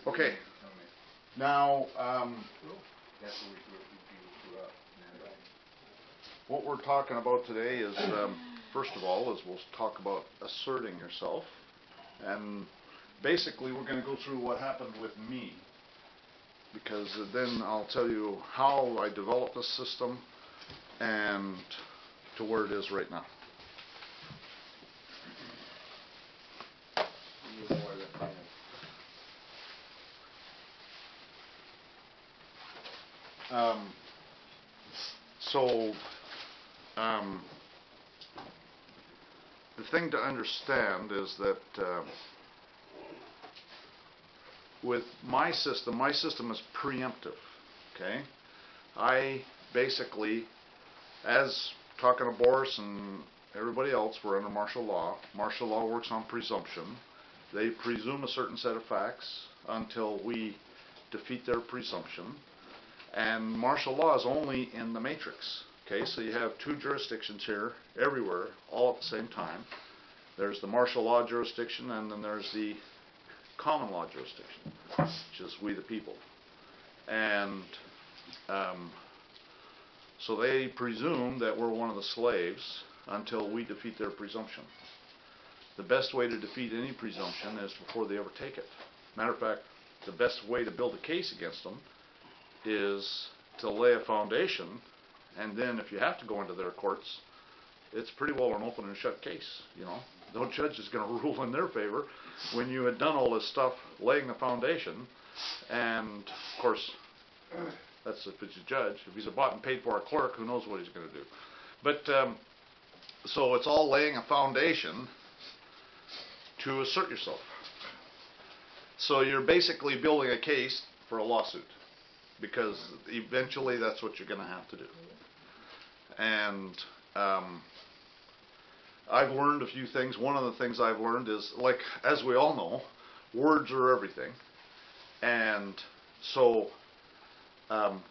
Okay. Now, what we're talking about today is, first of all, is we'll talk about asserting yourself. And basically, we're going to go through what happened with me, because then I'll tell you how I developed this system and to where it is right now. The thing to understand is that with my system is preemptive, okay? I basically, as talking to Boris and everybody else, we're under martial law. Martial law works on presumption. They presume a certain set of facts until we defeat their presumption. And martial law is only in the matrix. Okay, so you have two jurisdictions here, everywhere, all at the same time. There's the martial law jurisdiction, and then there's the common law jurisdiction, which is we the people. And so they presume that we're one of the slaves until we defeat their presumption. The best way to defeat any presumption is before they ever take it. Matter of fact, the best way to build a case against them is to lay a foundation, and then if you have to go into their courts, it's pretty well an open and shut case. You know, no judge is going to rule in their favor when you had done all this stuff laying the foundation. And of course, that's if it's a judge. If he's a bought and paid for a clerk, who knows what he's going to do. But so it's all laying a foundation to assert yourself. So you're basically building a case for a lawsuit, because eventually that's what you're going to have to do. And I've learned a few things. One of the things I've learned is, like, as we all know, words are everything. And so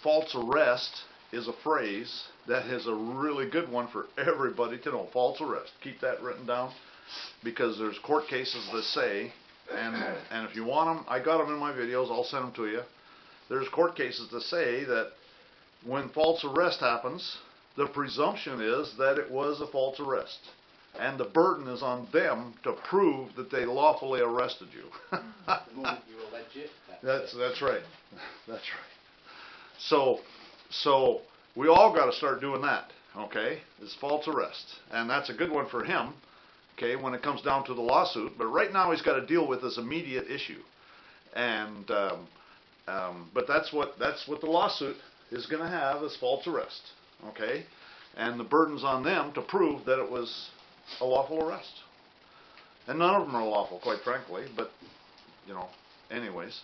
false arrest is a phrase that is a really good one for everybody to know. False arrest. Keep that written down, because there's court cases that say, and if you want them, I got them in my videos, I'll send them to you. There's court cases that say that when false arrest happens, the presumption is that it was a false arrest, and the burden is on them to prove that they lawfully arrested you. That's right. That's right. So we all got to start doing that. Okay, it's false arrest, and that's a good one for him. Okay, when it comes down to the lawsuit, but right now he's got to deal with this immediate issue, and but that's what the lawsuit is going to have, is false arrest. Okay, and the burden's on them to prove that it was a lawful arrest, and none of them are lawful, quite frankly. But you know, anyways,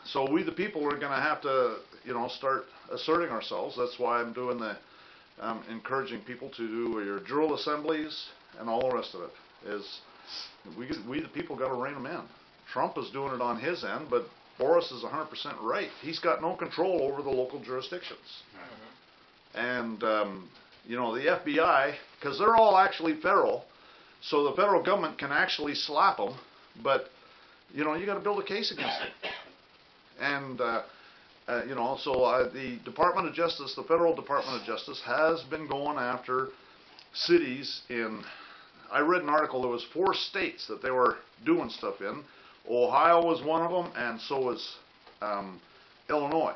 so we the people are going to have to, you know, start asserting ourselves. That's why I'm doing the encouraging people to do your drill assemblies and all the rest of it. Is we the people got to rein them in. Trump is doing it on his end, but Boris is 100% right. He's got no control over the local jurisdictions. And you know, the FBI, because they're all actually federal, so the federal government can actually slap them, but you know, you got to build a case against them. And you know, so the Department of Justice, the Federal Department of Justice, has been going after cities in, I read an article, there was 4 states that they were doing stuff in. Ohio was one of them, and so was Illinois.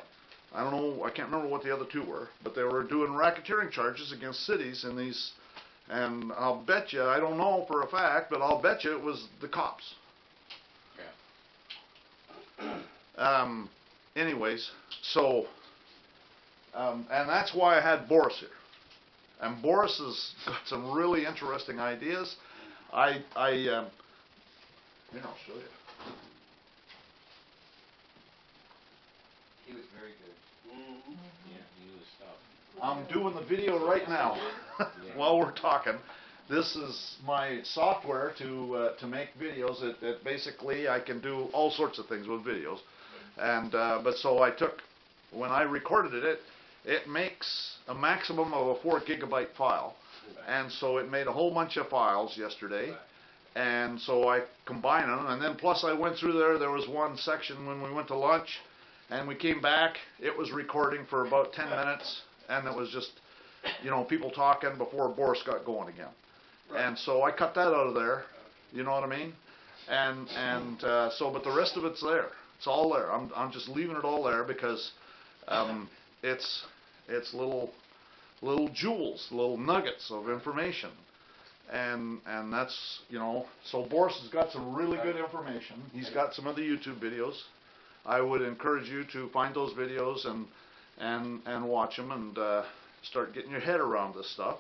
I don't know, I can't remember what the other 2 were, but they were doing racketeering charges against cities in these, and I'll bet you, I don't know for a fact, but I'll bet you it was the cops. Yeah. Anyways, so, and that's why I had Boris here. And Boris has got some really interesting ideas. Here, I'll show you. He was very good. Mm-hmm. Yeah, he was tough. I'm doing the video right now while we're talking. This is my software to make videos. It basically, I can do all sorts of things with videos. And but so I took, when I recorded it, it makes a maximum of a 4 gigabyte file, and so it made a whole bunch of files yesterday, And so I combine them, and then plus I went through there. There was one section when we went to lunch, and we came back. It was recording for about 10 minutes, and it was just, you know, people talking before Boris got going again. Right. And so I cut that out of there. You know what I mean? And so, but the rest of it's there. It's all there. I'm just leaving it all there because it's little jewels, little nuggets of information. And that's, you know, so Boris has got some really good information. He's got some of the YouTube videos. I would encourage you to find those videos and watch them and start getting your head around this stuff.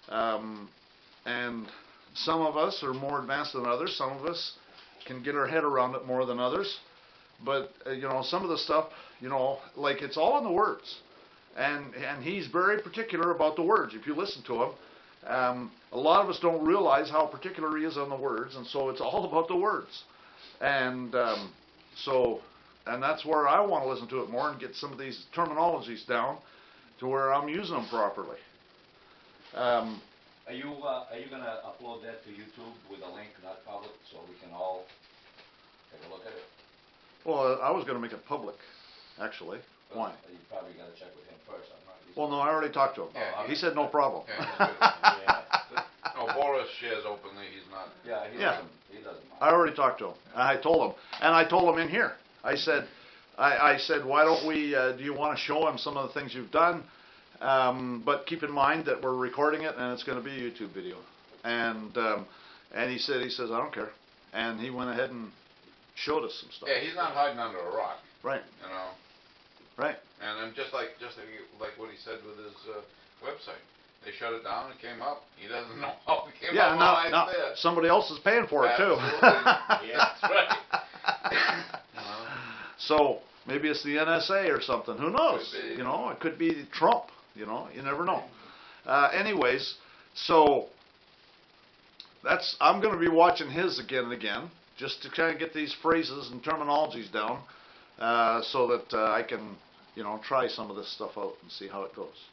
And some of us are more advanced than others. Some of us can get our head around it more than others. But, you know, some of the stuff, you know, like it's all in the words. And he's very particular about the words. If you listen to him, a lot of us don't realize how particular he is on the words, and so it's all about the words. And and that's where I want to listen to it more and get some of these terminologies down to where I'm using them properly. Are you going to upload that to YouTube with a link, not public, so we can all take a look at it? Well, I was going to make it public, actually. Well, why? You probably got to check with him first. Well, no, I already talked to him. Yeah, he said no problem. Yeah, no, Boris shares openly. He's not. Yeah, he doesn't mind. I already talked to him. I told him, and I told him in here. I said, why don't we? Do you want to show him some of the things you've done? But keep in mind that we're recording it, and it's going to be a YouTube video. And he says, I don't care. And he went ahead and showed us some stuff. Yeah, he's not hiding under a rock. Right. You know. Right. And then just like what he said with his website, they shut it down. It came up. He doesn't know how it came up. Yeah, now somebody else is paying for it too. Yeah, that's right. So maybe it's the NSA or something. Who knows? You know, it could be Trump. You know, you never know. Anyways, so I'm going to be watching his again and again, just to kind of get these phrases and terminologies down, so that I can, you know, try some of this stuff out and see how it goes.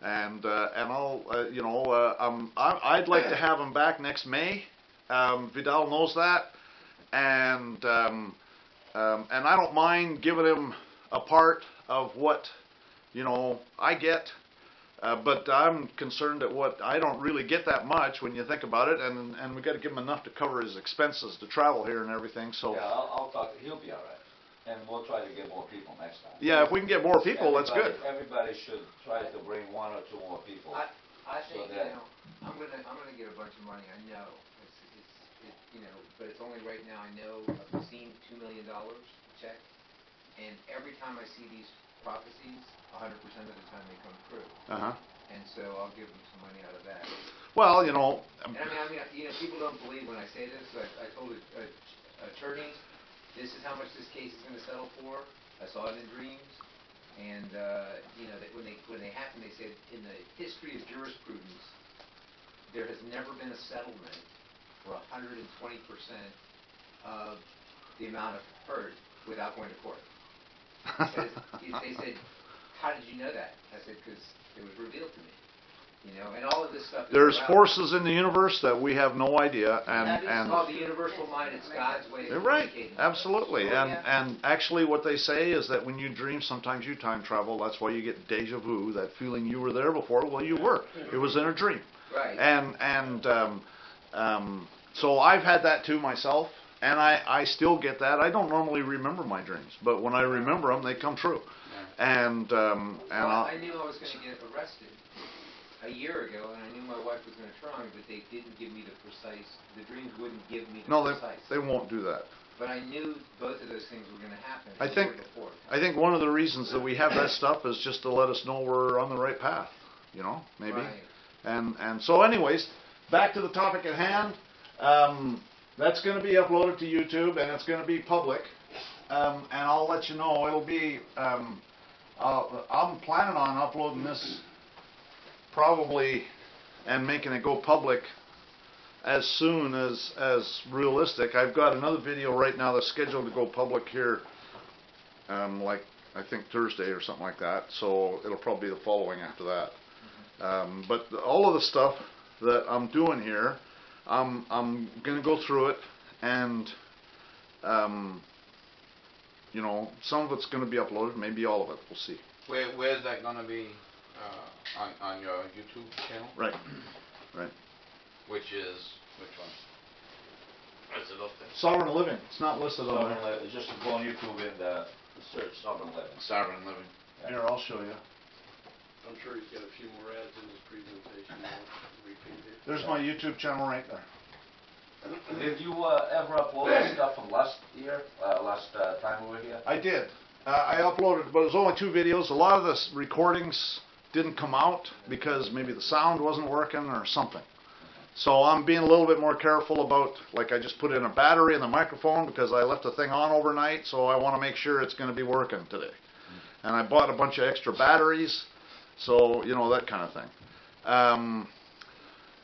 And I'll, you know, I'd like to have him back next May. Vidal knows that, and I don't mind giving him a part of what, you know, I get. But I'm concerned at what I don't really get that much when you think about it, and we got to give him enough to cover his expenses to travel here and everything. So yeah, I'll talk. He'll be all right, and we'll try to get more people next time. Yeah, if we can get more people, that's good. Everybody should try to bring one or two more people. I think, you know, I'm gonna get a bunch of money. I know it's you know, but it's only right now. I know I've seen $2 million check, and every time I see these prophecies, 100% of the time they come true. And so I'll give them some money out of that. Well, you know. And I mean, you know, people don't believe when I say this. I told attorneys, this is how much this case is going to settle for. I saw it in dreams, and you know, that when they happen, they said in the history of jurisprudence, there has never been a settlement for 120% of the amount of hurt without going to court. They said, how did you know that? I said, because it was revealed to me. You know, and all of this stuff. There's forces in the universe that we have no idea, and it's called the universal mind. It's God's way of right, communicating. absolutely. And actually, what they say is that when you dream, sometimes you time travel. That's why you get deja vu, that feeling you were there before. Well, you were. It was in a dream. Right. So I've had that too myself. And I still get that. I don't normally remember my dreams, but when I remember them, they come true. And I knew I was going to get arrested a year ago, and I knew my wife was going to try me, but they didn't give me the precise. The dreams wouldn't give me the precise. No, they won't do that. But I knew both of those things were going to happen. I think one of the reasons that we have that stuff is just to let us know we're on the right path. You know, maybe. Right. And so, anyways, back to the topic at hand. That's going to be uploaded to YouTube, and it's going to be public. And I'll let you know. It'll be. I'm planning on uploading this probably and making it go public as soon as realistic. I've got another video right now that's scheduled to go public here, like I think Thursday or something like that. So it'll probably be the following after that. But all of the stuff that I'm doing here, I'm gonna go through it, and you know, some of it's gonna be uploaded, maybe all of it. We'll see. Where's that gonna be on your YouTube channel? Right. Right. Which one? Is it up there? Sovereign Living. It's not listed on Sovereign there. Living, just go on YouTube and search Sovereign Living. Sovereign Living. Here, I'll show you. I'm sure he's got a few more ads in his presentation. Repeat it. There's my YouTube channel right there. Did you ever upload stuff from last year, last time we were here? I did. I uploaded, but it was only 2 videos. A lot of the recordings didn't come out because maybe the sound wasn't working or something. So I'm being a little bit more careful about, like I just put in a battery in the microphone because I left the thing on overnight, so I want to make sure it's going to be working today. And I bought a bunch of extra batteries, so, you know, that kind of thing.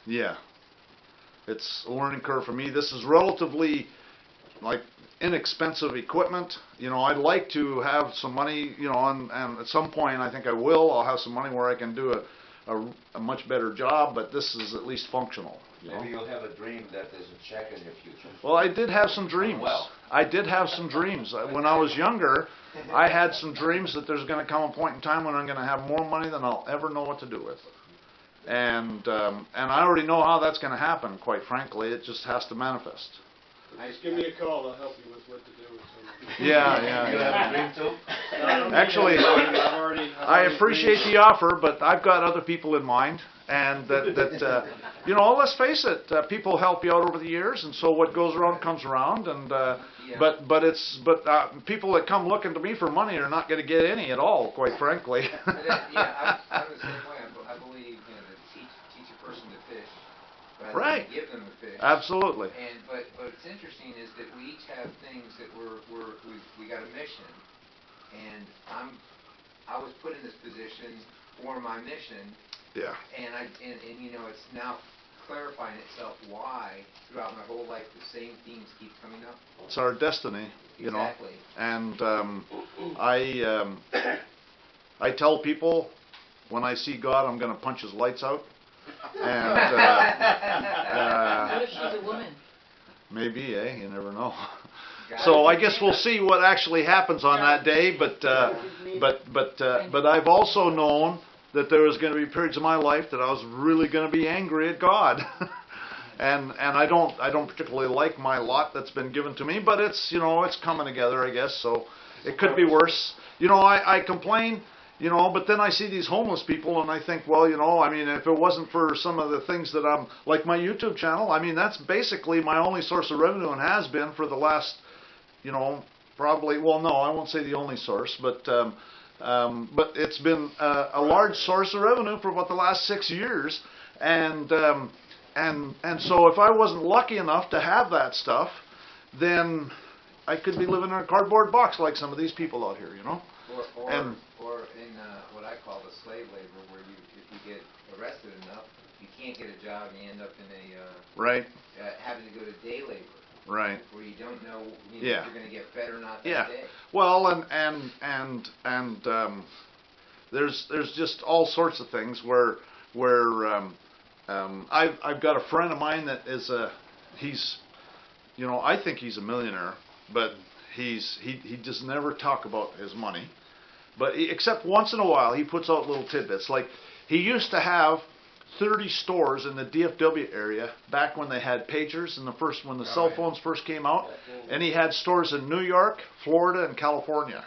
Yeah. It's a learning curve for me. This is relatively, like, inexpensive equipment. You know, I'd like to have some money, you know, and at some point I think I will. I'll have some money where I can do a much better job, but this is at least functional. You know? Maybe you'll have a dream that there's a check in your future. Well, I did have some dreams. Well. I did have some dreams. When I was younger, I had some dreams that there's going to come a point in time when I'm going to have more money than I'll ever know what to do with. And I already know how that's going to happen, quite frankly. It just has to manifest. Just give me a call, I'll help you with what to do with some. Yeah. You have a dream too? Actually, I've already I appreciate the offer, but I've got other people in mind, and you know, let's face it, people help you out over the years, and so what goes around comes around, and but people that come looking to me for money are not going to get any at all, quite frankly. I'm the same way. I believe, you know, to teach a person to fish rather Right. than give them a fish. Absolutely. And but what's interesting is that we each have things that we got a mission, and I was put in this position for my mission, Yeah. and you know, it's now clarifying itself why throughout my whole life the same themes keep coming up. It's our destiny, you Exactly. know. And I tell people when I see God, I'm going to punch his lights out. And What if she's a woman? maybe, you never know. So I guess we'll see what actually happens on that day. But I've also known that there was going to be periods of my life that I was really going to be angry at God. And I don't particularly like my lot that's been given to me, but it's, you know, it's coming together, I guess. So it could be worse. You know, I complain, you know, but then I see these homeless people and I think, well, you know, I mean, if it wasn't for some of the things that I'm, like my YouTube channel, I mean, that's basically my only source of revenue and has been for the last, you know, probably, well, no, I won't say the only source, but it's been a large source of revenue for about the last 6 years. And so if I wasn't lucky enough to have that stuff, then I could be living in a cardboard box like some of these people out here, you know. Or And- in what I call the slave labor, where if you get arrested enough, you can't get a job, and you end up in Right, having to go to day labor, right. where you don't know, you know Yeah. if you're going to get fed or not that Yeah. day. Well, and there's just all sorts of things where I've got a friend of mine that is he's, you know, I think he's a millionaire, but he just never talk about his money, but except once in a while he puts out little tidbits. Like he used to have 30 stores in the DFW area back when they had pagers and when the cell phones first came out, and he had stores in New York, Florida, and California.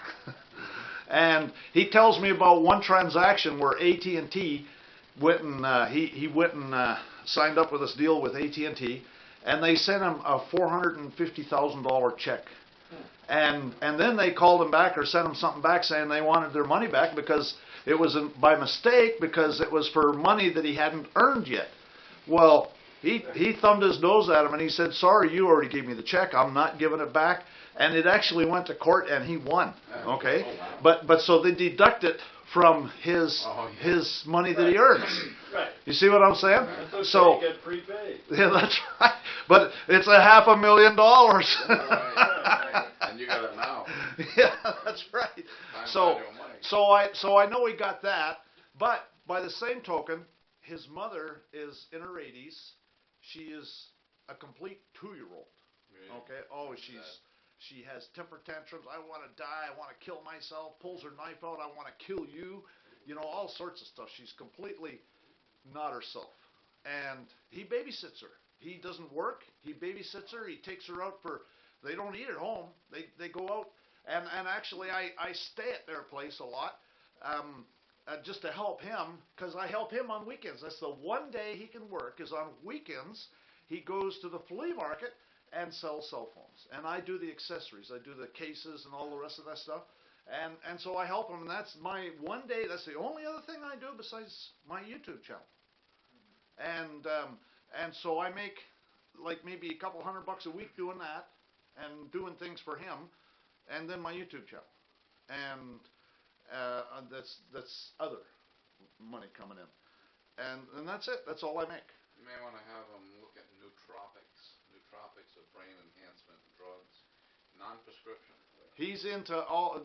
And he tells me about one transaction where AT&T went and he went and signed up with this deal with AT&T, and they sent him a $450,000 check. And then they called him back or sent him something back saying they wanted their money back because it was by mistake, because it was for money that he hadn't earned yet. Well, he thumbed his nose at him and he said, "Sorry, you already gave me the check. I'm not giving it back." And it actually went to court and he won. Okay, but so they deduct it from his money that he earns. Right. You see what I'm saying? That's okay, So you get prepaid. yeah, that's right. But it's $500,000. Right. And you got it now. Yeah, that's right. Time So value of money. so I know he got that, but by the same token, his mother is in her 80s. She is a complete 2-year-old. Really? Okay. Oh, That- she has temper tantrums. I want to die. I want to kill myself. Pulls her knife out. I want to kill you. You know, all sorts of stuff. She's completely not herself. And he babysits her. He doesn't work. He babysits her. He takes her out for. They don't eat at home. They go out. And actually, I stay at their place a lot. Just to help him, because I help him on weekends. That's the one day he can work, is on weekends. He goes to the flea market and sells cell phones. And I do the accessories. I do the cases and all the rest of that stuff. And so I help him, and that's my one day. That's the only other thing I do besides my YouTube channel. And so I make like maybe a couple $100 a week doing that and doing things for him, and then my YouTube channel. And that's other money coming in, and that's it. That's all I make. You may want to have them look at nootropics of brain enhancement drugs, non-prescription. He's into all.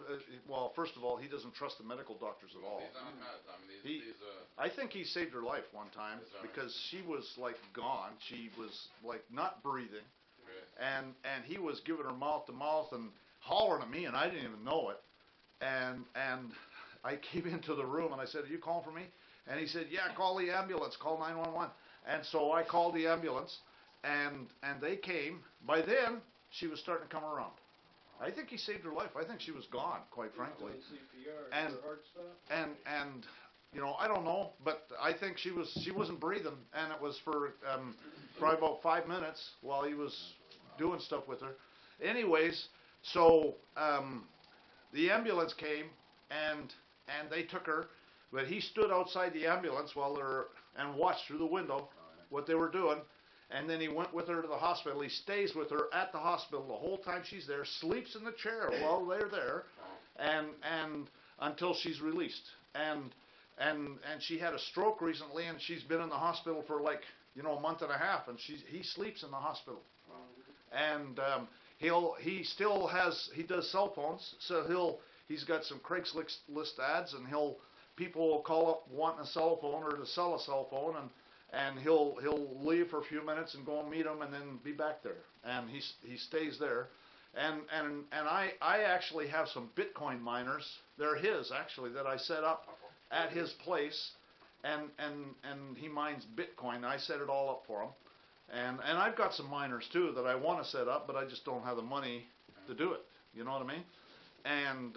Well, first of all, he doesn't trust the medical doctors at all. These aren't meds. I mean, these I think he saved her life one time Is that right? because she was like gone. She was like not breathing, Really? and he was giving her mouth to mouth and hollering at me, and I didn't even know it. And I came into the room and I said, "Are you calling for me?" And he said, "Yeah, call the ambulance, call 911." And so I called the ambulance, and they came. By then, she was starting to come around. I think he saved her life. I think she was gone, quite frankly. CPR, And- her heart stopped? And you know, I don't know, but I think she wasn't breathing, and it was for probably about 5 minutes while he was doing stuff with her. Anyways, so the ambulance came and they took her, but he stood outside the ambulance and watched through the window what they were doing. And then he went with her to the hospital. He stays with her at the hospital the whole time she's there, sleeps in the chair while they're there, and until she's released. And she had a stroke recently, and she's been in the hospital for like, you know, a month and a half, and he sleeps in the hospital. And he does cell phones, so he's got some Craigslist ads, and people will call up wanting a cell phone or to sell a cell phone, and he'll leave for a few minutes and go and meet them and then be back there. And he stays there. And I actually have some Bitcoin miners. They're his actually that I set up at his place, and he mines Bitcoin. I set it all up for him. And I've got some miners too that I want to set up, but I just don't have the money to do it. You know what I mean? And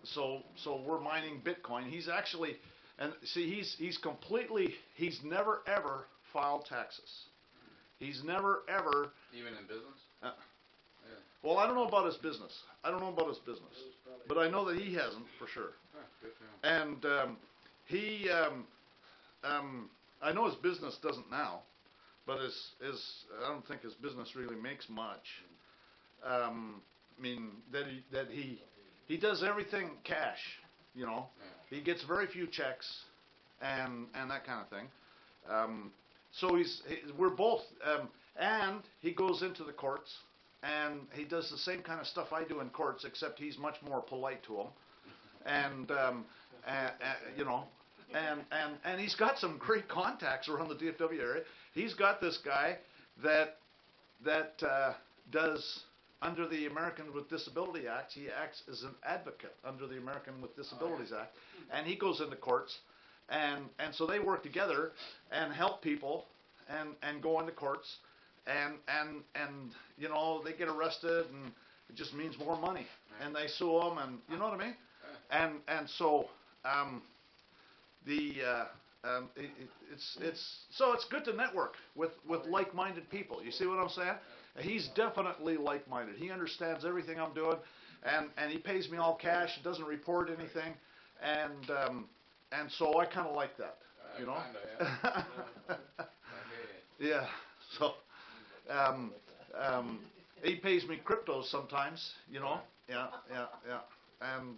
so we're mining Bitcoin. He's actually, and see, he's never ever filed taxes. He's never ever. Even in business? Yeah. Well, I don't know about his business. But I know that he hasn't for sure. good for him. And I know his business doesn't now, but I don't think his business really makes much. I mean that he does everything cash, you know. Yeah. He gets very few checks and that kind of thing. So we're both, and he goes into the courts, and he does the same kind of stuff I do in courts, except he's much more polite to them, and you know, and he's got some great contacts around the DFW area. He's got this guy that does. Under the American with Disability Act, he acts as an advocate under the American with Disabilities Act, and he goes into courts, and so they work together and help people and go into courts, and you know, they get arrested, and it just means more money, and they sue them, and you know what I mean, and so it's good to network with like-minded people. You see what I'm saying? He's definitely like-minded. He understands everything I'm doing, and he pays me all cash. Doesn't report anything, and so I kind of like that, you know. Kinda, yeah. Yeah. So he pays me cryptos sometimes, you know. Yeah. And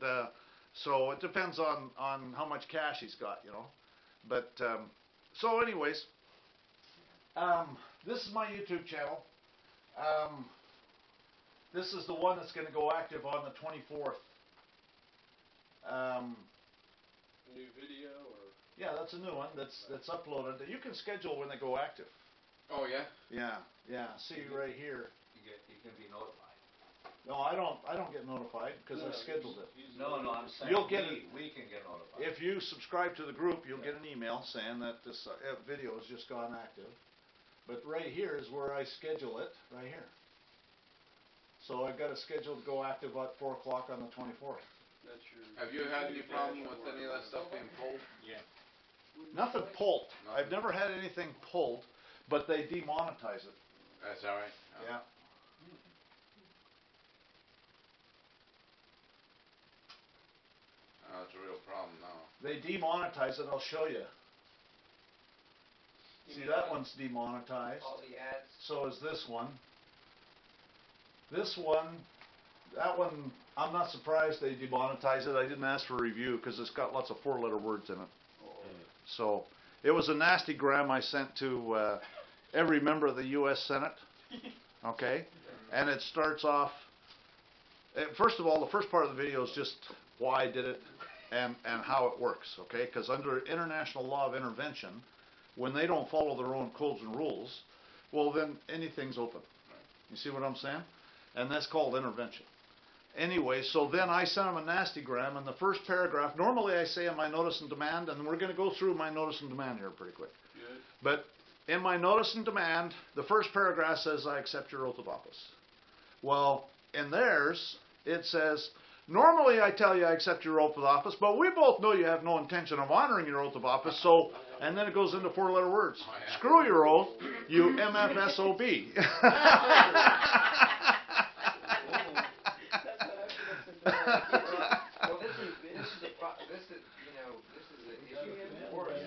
so it depends on how much cash he's got, you know. But so anyways, this is my YouTube channel. This is the one that's going to go active on the 24th. New video or? Yeah, that's a new one that's uploaded. You can schedule when they go active. Oh, yeah? Yeah, see right here. You can be notified. No, I don't get notified because I scheduled it. No, I'm saying, You'll get we can get notified. If you subscribe to the group, you'll get an email saying that this video has just gone active. But right here is where I schedule it, right here. So I've got it scheduled to go active at 4 o'clock on the 24th. That's your. Have you had any problem with any of that stuff being pulled? Yeah. Nothing pulled. Nothing. I've never had anything pulled, but they demonetize it. That's all right? Yeah. Oh, it's a real problem now. They demonetize it. I'll show you. See, that one's demonetized. All the ads. So is this one. This one, that one, I'm not surprised they demonetize it. I didn't ask for a review because it's got lots of 4-letter words in it. So it was a nasty gram I sent to every member of the U.S. Senate. Okay? And it starts off, first of all, the first part of the video is just why I did it and how it works. Okay? Because under international law of intervention, when they don't follow their own codes and rules, well, then anything's open. You see what I'm saying? And that's called intervention. Anyway, so then I sent them a nasty gram, and the first paragraph, normally I say in my notice and demand, and we're going to go through my notice and demand here pretty quick. Good. But in my notice and demand, the first paragraph says, I accept your oath of office. Well, in theirs, it says, normally I tell you I accept your oath of office, but we both know you have no intention of honoring your oath of office, so, and then it goes into 4-letter words. Oh, yeah. Screw your oath, you MFSOB. Well, this is an issue for us.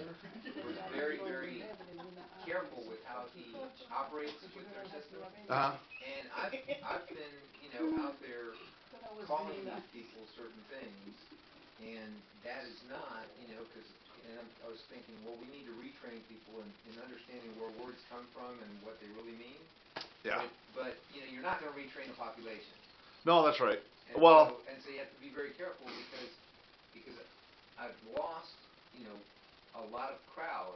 We're very, very careful with how he operates with their system. Uh-huh. And I've been, out there calling these people certain things, and that is not, I was thinking, well, we need to retrain people in understanding where words come from and what they really mean. Yeah. But you're not going to retrain the population. No, that's right. And Well, so you have to be very careful because I've lost, a lot of crowd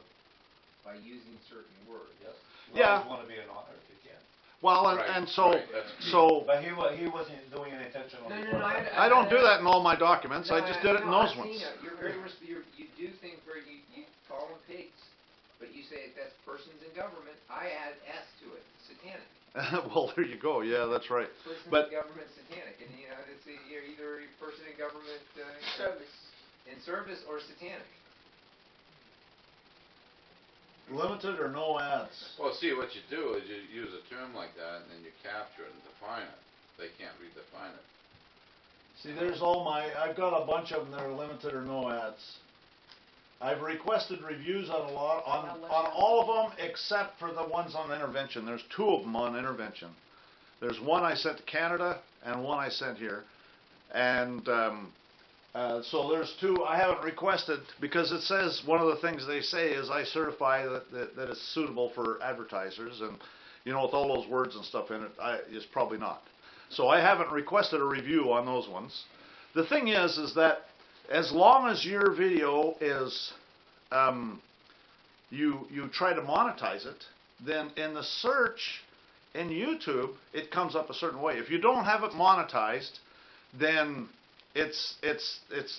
by using certain words. Yes. Yeah. You always want to be an honor if you can. well, Right, and so, right, that's key. so But he wasn't doing it intentionally. No, I don't do that in all my documents. I just did it in those I've ones. seen it. You're very, you do things very, you call them pigs, but you say that's persons in government. I add S to it, satanic. Well, there you go. Yeah, that's right. Persons But in government, satanic, and it's you're either a person in government in service or satanic. limited or no ads. Well, see, what you do is you use a term like that, and then you capture it and define it. They can't redefine it. See, there's I've got a bunch of them that are limited or no ads. I've requested reviews on on all of them except for the ones on intervention. There's 2 of them on intervention. There's one I sent to Canada and one I sent here. And so there's 2 I haven't requested because it says, one of the things they say is I certify that it's suitable for advertisers, and with all those words and stuff in it, it's probably not. So I haven't requested a review on those ones. The thing is that as long as your video is, you try to monetize it, then in the search in YouTube, it comes up a certain way. If you don't have it monetized, then it's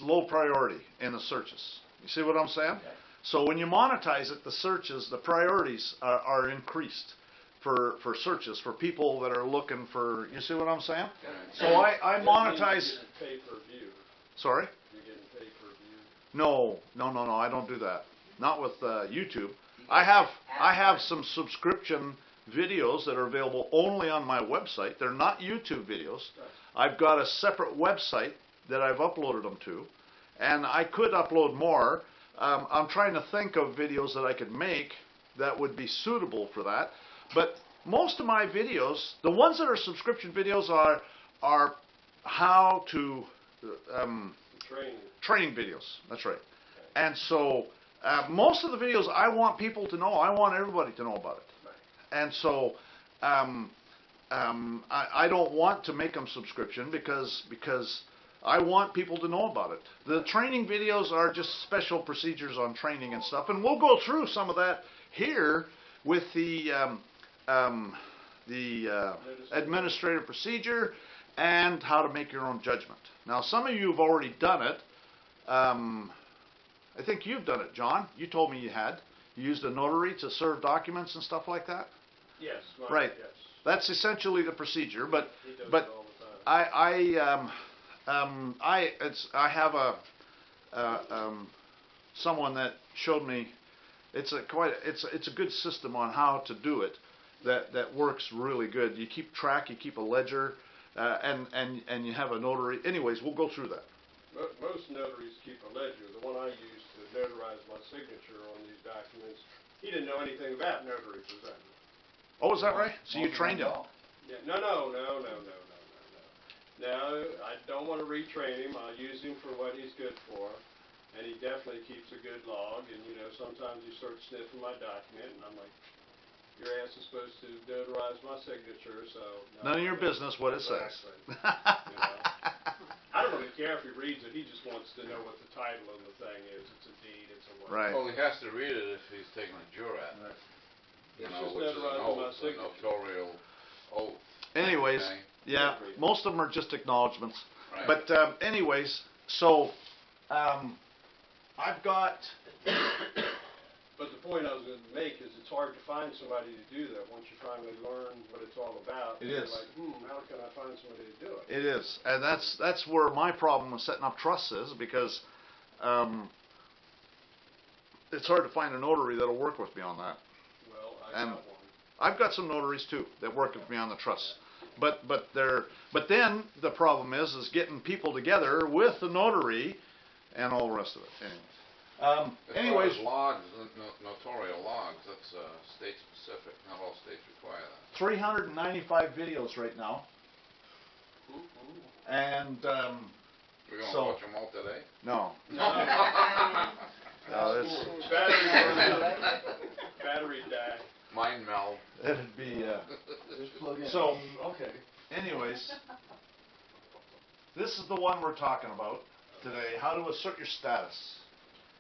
low priority in the searches. You see what I'm saying? Okay. So when you monetize it, the searches, the priorities are increased for searches, for people that are looking for, you see what I'm saying? So I monetize. You're getting pay per view. Sorry? You're getting pay per view. No, I don't do that. Not with YouTube. I have some subscription videos that are available only on my website. They're not YouTube videos. I've got a separate website that I've uploaded them to, and I could upload more. I'm trying to think of videos that I could make that would be suitable for that. But most of my videos, the ones that are subscription videos, are how to training videos. That's right. And so most of the videos I want people to know. I want everybody to know about it. And so I don't want to make them subscription because I want people to know about it. The training videos are just special procedures on training and stuff, and we'll go through some of that here. with the administrative procedure and how to make your own judgment. Now, some of you have already done it. I think you've done it, John. You told me you had. You used a notary to serve documents and stuff like that? Yes, Right. yes. That's essentially the procedure, but He does but it all the time. I have someone that showed me it's a good system on how to do it that works really good. You keep track, you keep a ledger, and you have a notary. Anyways, we'll go through that. Most notaries keep a ledger. The one I used to notarize my signature on these documents, he didn't know anything about notary possession. Oh, is that right? So you Most of trained them him? don't. Yeah, no, I don't want to retrain him. I'll use him for what he's good for. And he definitely keeps a good log. And, you know, sometimes he starts sniffing my document, and I'm like, your ass is supposed to notarize my signature, so. No, None of your business what it says. Exactly. You know? I don't really care if he reads it. He just wants to know what the title of the thing is. It's a deed, it's a what. Right. Well, he has to read it if he's taking a jurat. You It's know, just which is an notarizing my oath, a signature. notarial oath. Anyways, Okay. yeah, most of them are just acknowledgments. Right. But anyways, so I've got. But the point I was going to make is it's hard to find somebody to do that once you finally learn what it's all about. It You're is. like, how can I find somebody to do it? It is, and that's where my problem with setting up trusts is, because it's hard to find a notary that'll work with me on that. Well, I And got one. I've got some notaries too that work with me on the trusts, but then the problem is getting people together with the notary and all the rest of it. Anyways, As far as logs, notarial logs, that's state specific. Not all states require that. 395 videos right now, and We're going to So- watch them all today? no, it's, Battery die. Mind meld. it'd be Just plug in. So- Okay. anyways. This is the one we're talking about today, how to assert your status.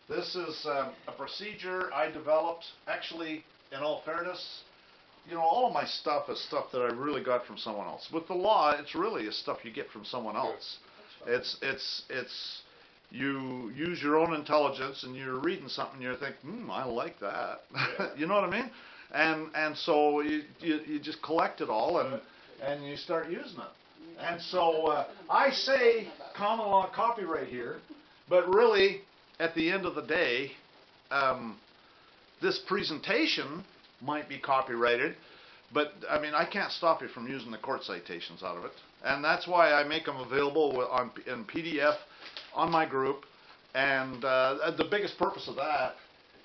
This is a procedure I developed. Actually, in all fairness, you know, all of my stuff is stuff that I really got from someone else. With the law, it's really stuff you get from someone else. It's you use your own intelligence, and you're reading something, and you think, I like that. You know what I mean? And so you just collect it all, and you start using it. And so I say common law copyright here, but really, at the end of the day, this presentation might be copyrighted, but I mean, I can't stop you from using the court citations out of it. And that's why I make them available in PDF on my group. And the biggest purpose of that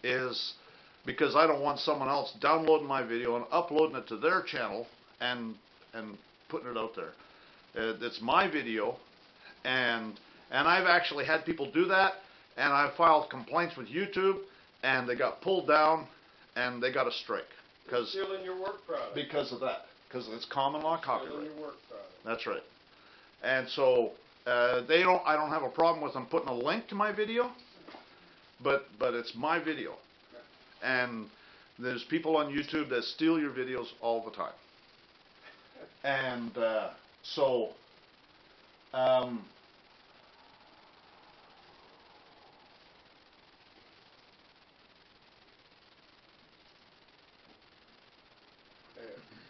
is because I don't want someone else downloading my video and uploading it to their channel and putting it out there. It's my video, and I've actually had people do that, and I've filed complaints with YouTube, and they got pulled down, and they got a strike Stealing your work product. because of that, because it's common law Stealing copyright. your work product. That's right. And so I don't have a problem with them putting a link to my video, but it's my video, and there's people on YouTube that steal your videos all the time. And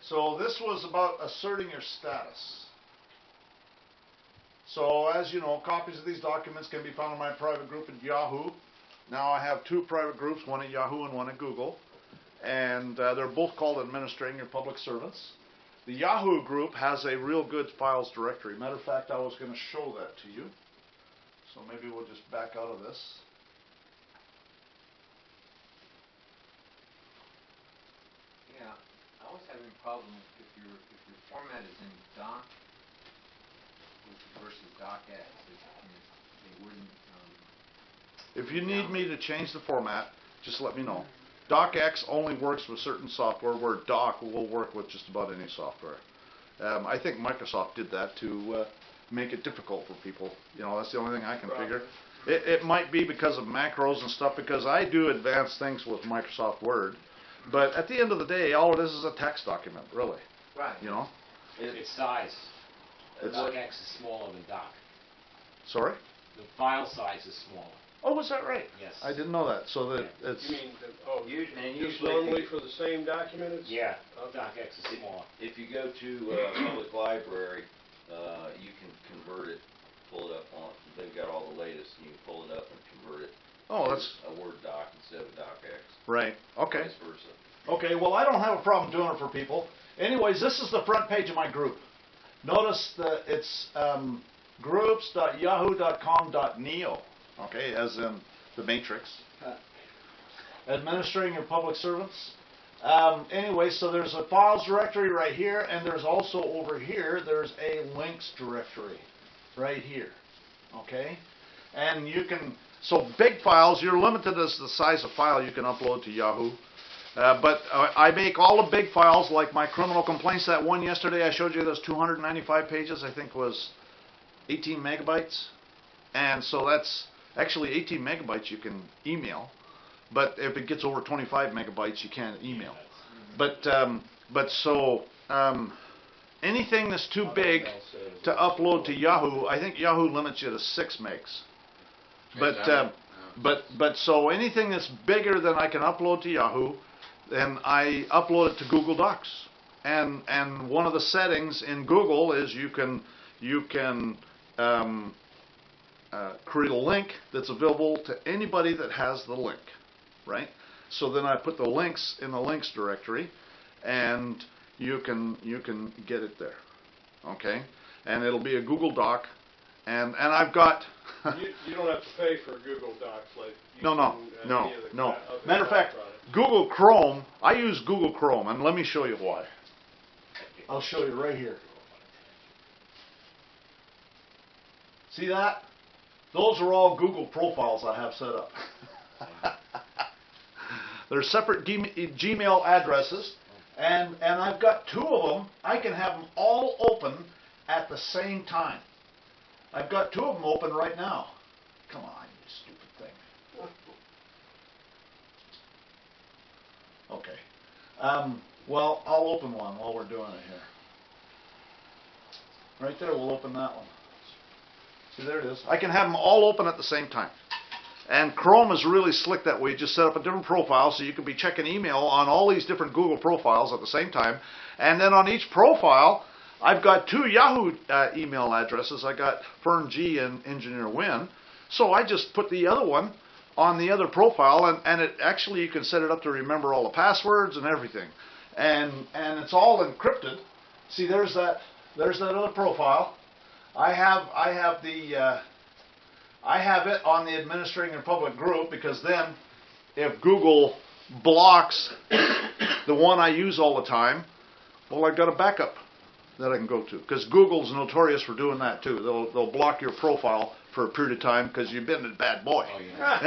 so this was about asserting your status. So as you know, copies of these documents can be found in my private group at Yahoo. Now I have two private groups, one at Yahoo and one at Google, and they're both called Administrating Your Public Servants. The Yahoo group has a real good files directory. Matter of fact, I was going to show that to you. So maybe we'll just back out of this. Yeah, I was having a problem if your format is in doc versus docx, they wouldn't. If you need me to change the format, just let me know. DocX only works with certain software, where Doc will work with just about any software. I think Microsoft did that to make it difficult for people. You know, that's the only thing I can figure. It might be because of macros and stuff, because I do advanced things with Microsoft Word, But at the end of the day, all it is a text document, really. Right. You know. Its size. It's- DocX is smaller than Doc. Sorry. The file size is smaller. Oh, was that right? Yes. I didn't know that. So that it's. You mean, oh, And just usually, normally for the same document, it's? Yeah, Okay. DocX is smaller. if you go to public library, you can convert it, pull it up on, they've got all the latest, and you can pull it up and convert it Oh, to that's a Word doc instead of a DocX, right. Okay. vice versa. Okay, well, I don't have a problem doing it for people. Anyways, this is the front page of my group. Notice that it's groups.yahoo.com.neo, okay, as in the Matrix. Administering your public servants. Anyway, so there's a files directory right here, and there's also over here, there's a links directory right here, okay? And you can, so big files, you're limited as the size of file you can upload to Yahoo. But I make all the big files, like my criminal complaints. That one yesterday I showed you, those 295 pages, I think was 18 megabytes. And so that's actually 18 megabytes you can email. But if it gets over 25 megabytes, you can't email. But anything that's too big to upload to Yahoo, I think Yahoo limits you to 6 megs. But so anything that's bigger than I can upload to Yahoo, then I upload it to Google Docs. And one of the settings in Google is you can create a link that's available to anybody that has the link, right? So then I put the links in the links directory, and you can get it there, okay? And it'll be a Google Doc, and I've got. You don't have to pay for Google Docs like you No. can, any of the No. other Matter of fact, products. Google Chrome, I use Google Chrome, and let me show you why. I'll show you right here. See that? Those are all Google profiles I have set up. They're separate Gmail addresses, and I've got 2 of them. I can have them all open at the same time. I've got 2 of them open right now. Come on, you stupid thing. Okay. Well, I'll open one while we're doing it here. Right there, we'll open that one. See, there it is. I can have them all open at the same time. And Chrome is really slick that way. You just set up a different profile so you can be checking email on all these different Google profiles at the same time. And then on each profile, I've got 2 Yahoo email addresses. I got Fern G and Engineer Win. So I just put the other one on the other profile, and it actually, you can set it up to remember all the passwords and everything. And it's all encrypted. See, there's that other profile. I have it on the administrating and public group, because then if Google blocks the one I use all the time, well, I've got a backup that I can go to, because Google's notorious for doing that too. They'll block your profile for a period of time because you've been a bad boy. Oh, yeah.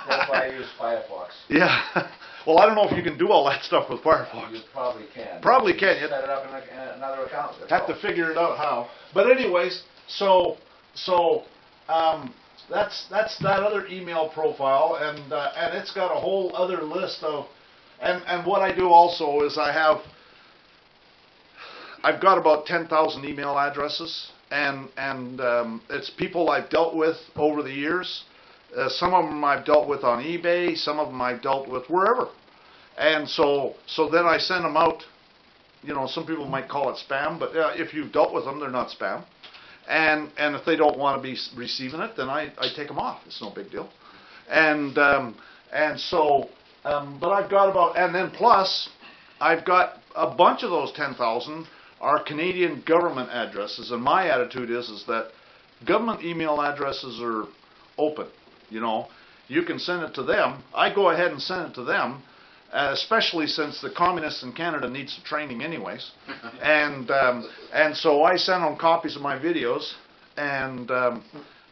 That's why I use Firefox. Yeah. Well, I don't know if you can do all that stuff with Firefox. You probably can. Probably can. You set it up in another account. that's Have all. to figure it out how. But anyways, so that's that other email profile, and it's got a whole other list of, and what I do also is I've got about 10,000 email addresses, and it's people I've dealt with over the years. Some of them I've dealt with on eBay, some of them I've dealt with wherever, and so then I send them out. You know, some people might call it spam, but if you've dealt with them, they're not spam. And if they don't want to be receiving it, then I take them off. It's no big deal. But I've got about, and then plus, I've got a bunch of those 10,000 are Canadian government addresses, and my attitude is that government email addresses are open. You know, you can send it to them. I go ahead and send it to them, especially since the communists in Canada need some training anyways. And so I send them copies of my videos, and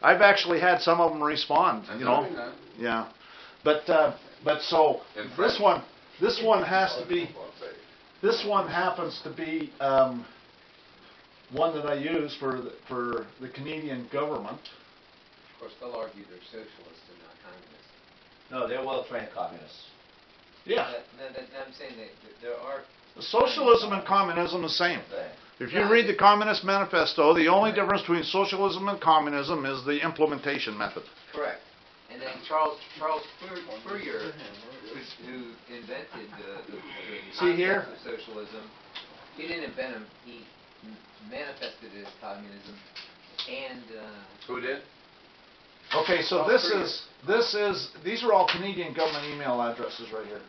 I've actually had some of them respond, you know. Yeah. But so this one has to be, this one happens to be one that I use for the Canadian government. Of course, they'll argue they're socialists and not communists. No, they're well-trained communists. Yeah. I'm saying that there are. Socialism and communism the same. If you read the Communist Manifesto, the only difference between socialism and communism is the implementation method. Correct. And then Charles Fourier, who invented the See here? concept of socialism, he didn't invent them. He manifested it as communism. And Who did? Okay, so these are all Canadian government email addresses right here.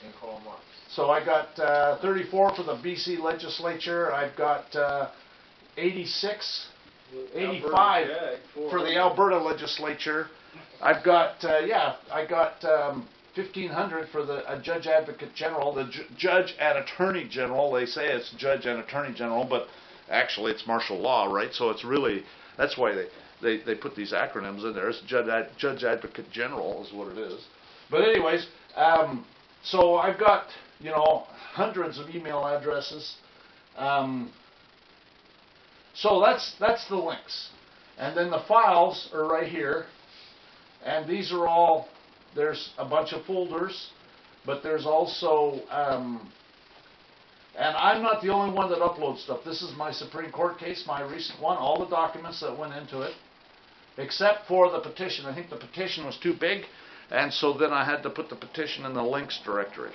and Karl Marx. So I got 34 for the BC legislature. I've got 86, 85 for the Alberta legislature. I've got I got 1,500 for the Judge Advocate General, the Judge and Attorney General. They say it's Judge and Attorney General, but actually it's martial law, right? So it's really, that's why they put these acronyms in there. It's Judge Advocate General is what it is. But anyways, so I've got, hundreds of email addresses. So that's the links. And then the files are right here. And these are all, there's a bunch of folders, but there's also, and I'm not the only one that uploads stuff. This is my Supreme Court case, my recent one, all the documents that went into it, except for the petition. I think the petition was too big, and so then I had to put the petition in the links directory.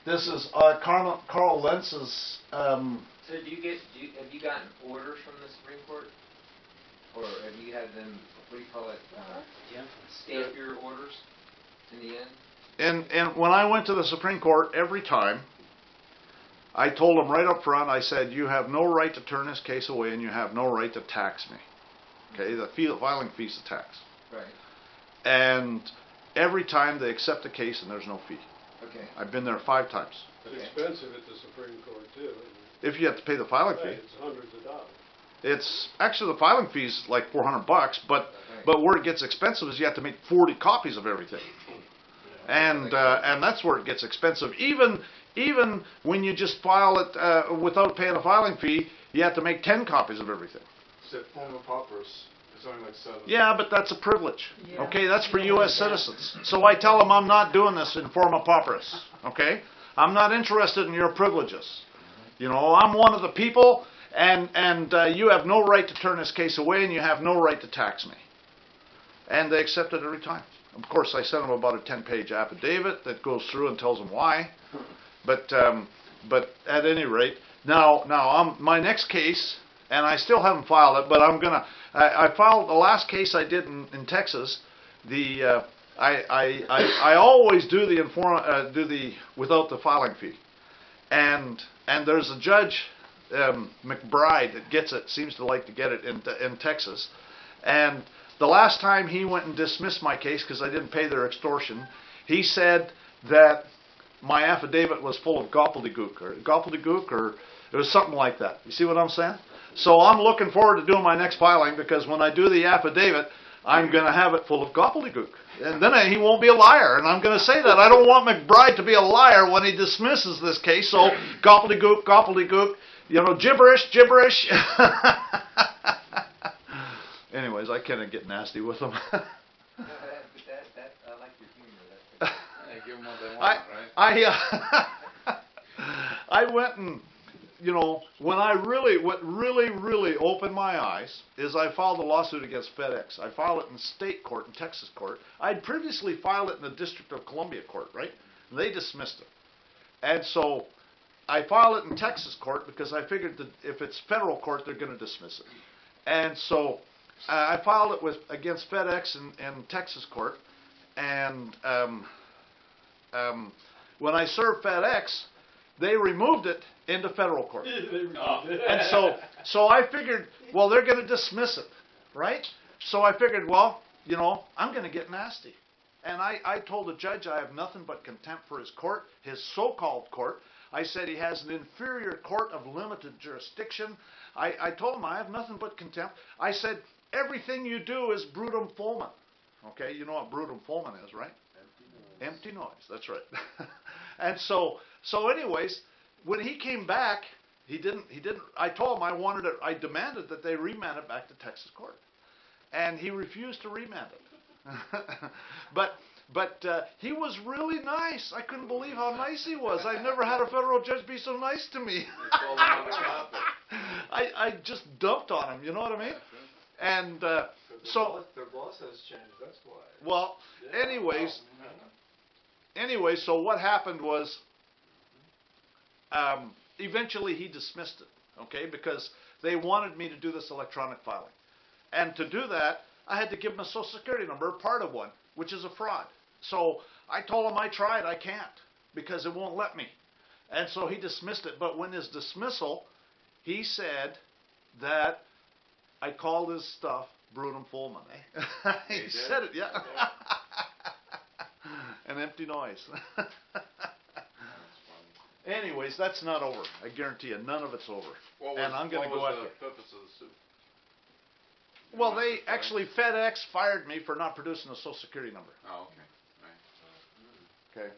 This is Carl Lentz's. So have you gotten orders from the Supreme Court? Or have you had them, what do you call it, stamp your orders in the end? And when I went to the Supreme Court, every time, I told them right up front, I said, you have no right to turn this case away and you have no right to tax me. Okay, the filing fee is a tax. Right. And every time they accept the case and there's no fee. Okay. I've been there 5 times. It's expensive at the Supreme Court too, isn't it? If you have to pay the filing fee. Right, it's hundreds of dollars. It's actually the filing fee is like $400, but where it gets expensive is you have to make 40 copies of everything, and that's where it gets expensive. Even when you just file it without paying a filing fee, you have to make 10 copies of everything. Except former paupers, it's only like 7. Yeah, but that's a privilege. Okay, that's for U.S. citizens. So I tell them I'm not doing this in forma pauperis. Okay, I'm not interested in your privileges. I'm one of the people. And you have no right to turn this case away, and you have no right to tax me. And they accept it every time. Of course, I sent them about a 10-page affidavit that goes through and tells them why. But at any rate, now my next case, and I still haven't filed it, but I'm gonna. I filed the last case I did in Texas. I always do the without the filing fee, and there's a judge. McBride that gets it, seems to like to get it in Texas, and the last time he went and dismissed my case because I didn't pay their extortion, he said that my affidavit was full of gobbledygook, or it was something like that. You see what I'm saying? So I'm looking forward to doing my next filing, because when I do the affidavit, I'm going to have it full of gobbledygook. And then he won't be a liar. And I'm going to say that. I don't want McBride to be a liar when he dismisses this case. So gobbledygook, gibberish. Anyways, I kind of get nasty with them. I like your humor. Give them what they want, right? I went and, what really opened my eyes is I filed a lawsuit against FedEx. I filed it in state court, in Texas court. I'd previously filed it in the District of Columbia court, right? And they dismissed it. And so I filed it in Texas court because I figured that if it's federal court, they're going to dismiss it. And so I filed it against FedEx in Texas court. And when I served FedEx, they removed it into federal court. And so I figured, well, they're going to dismiss it, right? So I figured, well, I'm going to get nasty. And I told the judge I have nothing but contempt for his court, his so-called court. I said he has an inferior court of limited jurisdiction. I told him I have nothing but contempt. I said, everything you do is brutum fulmen. Okay, you know what brutum fulmen is, right? Empty noise, that's right. And so anyways, when he came back, he didn't, I told him I demanded that they remand it back to Texas court. And he refused to remand it. But he was really nice. I couldn't believe how nice he was. I've never had a federal judge be so nice to me. They told them on the topic. I just dumped on him, you know what I mean? And so, Their boss has changed, that's why. well, anyways, so what happened was, eventually he dismissed it, okay, because they wanted me to do this electronic filing. And to do that, I had to give him a social security number, part of one, which is a fraud. So I told him I tried, I can't, because it won't let me. And so he dismissed it. But when his dismissal, he said that I called his stuff Brutum Fulman. Eh? He said it, yeah. An empty noise. Anyways, that's not over. I guarantee you, none of it's over. And I'm going to go after. What was the purpose of the suit? Well, they actually, FedEx fired me for not producing a social security number. Oh, okay. Right. Okay.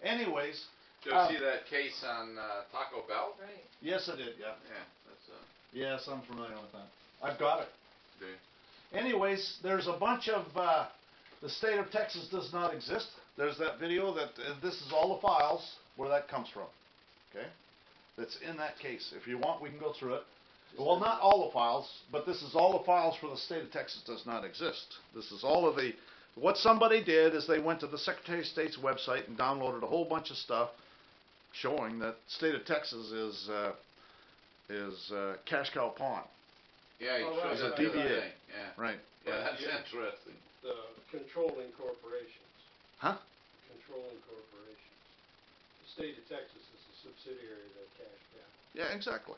Anyways. Did you see that case on Taco Bell? Right. Yes, I did, yeah. Yeah, that's Yes, I'm familiar with that. I've got it. do you? Anyways, there's a bunch of, the state of Texas does not exist. There's that video that, this is all the files where that comes from, okay? That's in that case. If you want, we can go through it. Well, not all the files, but this is all the files for the state of Texas does not exist. This is all of the, what somebody did is they went to the Secretary of State's website and downloaded a whole bunch of stuff showing that state of Texas is Cash Cow Pond. Yeah, you Oh, right, showed right, that the other right. day. Yeah. Right. Yeah, that's Yeah. interesting. The controlling corporations. Huh? Controlling corporations. The state of Texas is a subsidiary of that cash cow. Yeah, exactly.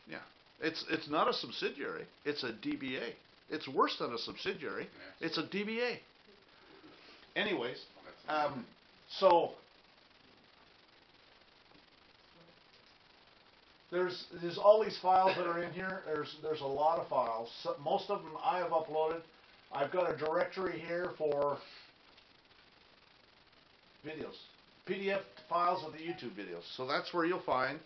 Yeah. It's not a subsidiary. It's a DBA. It's worse than a subsidiary. Yeah. It's a DBA. Anyways, That's so there's all these files that are in here. There's a lot of files. Most of them I have uploaded. I've got a directory here for videos, PDF files of the YouTube videos. So that's where you'll find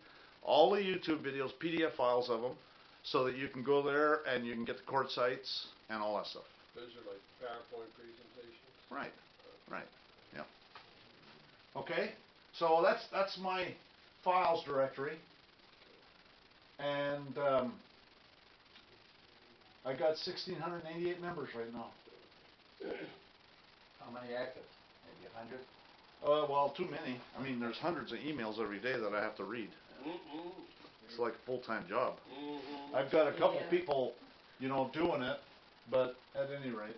all the YouTube videos, PDF files of them, so that you can go there and you can get the court sites and all that stuff. Those are like PowerPoint presentations. Right, right, yeah. Okay, so that's my files directory, and I got 1,688 members right now. How many active? Maybe 100? Well, too many. I mean, there's hundreds of emails every day that I have to read. Mm-mm. It's like a full-time job. Mm-hmm. I've got a couple Yeah. people, you know, doing it, but at any rate,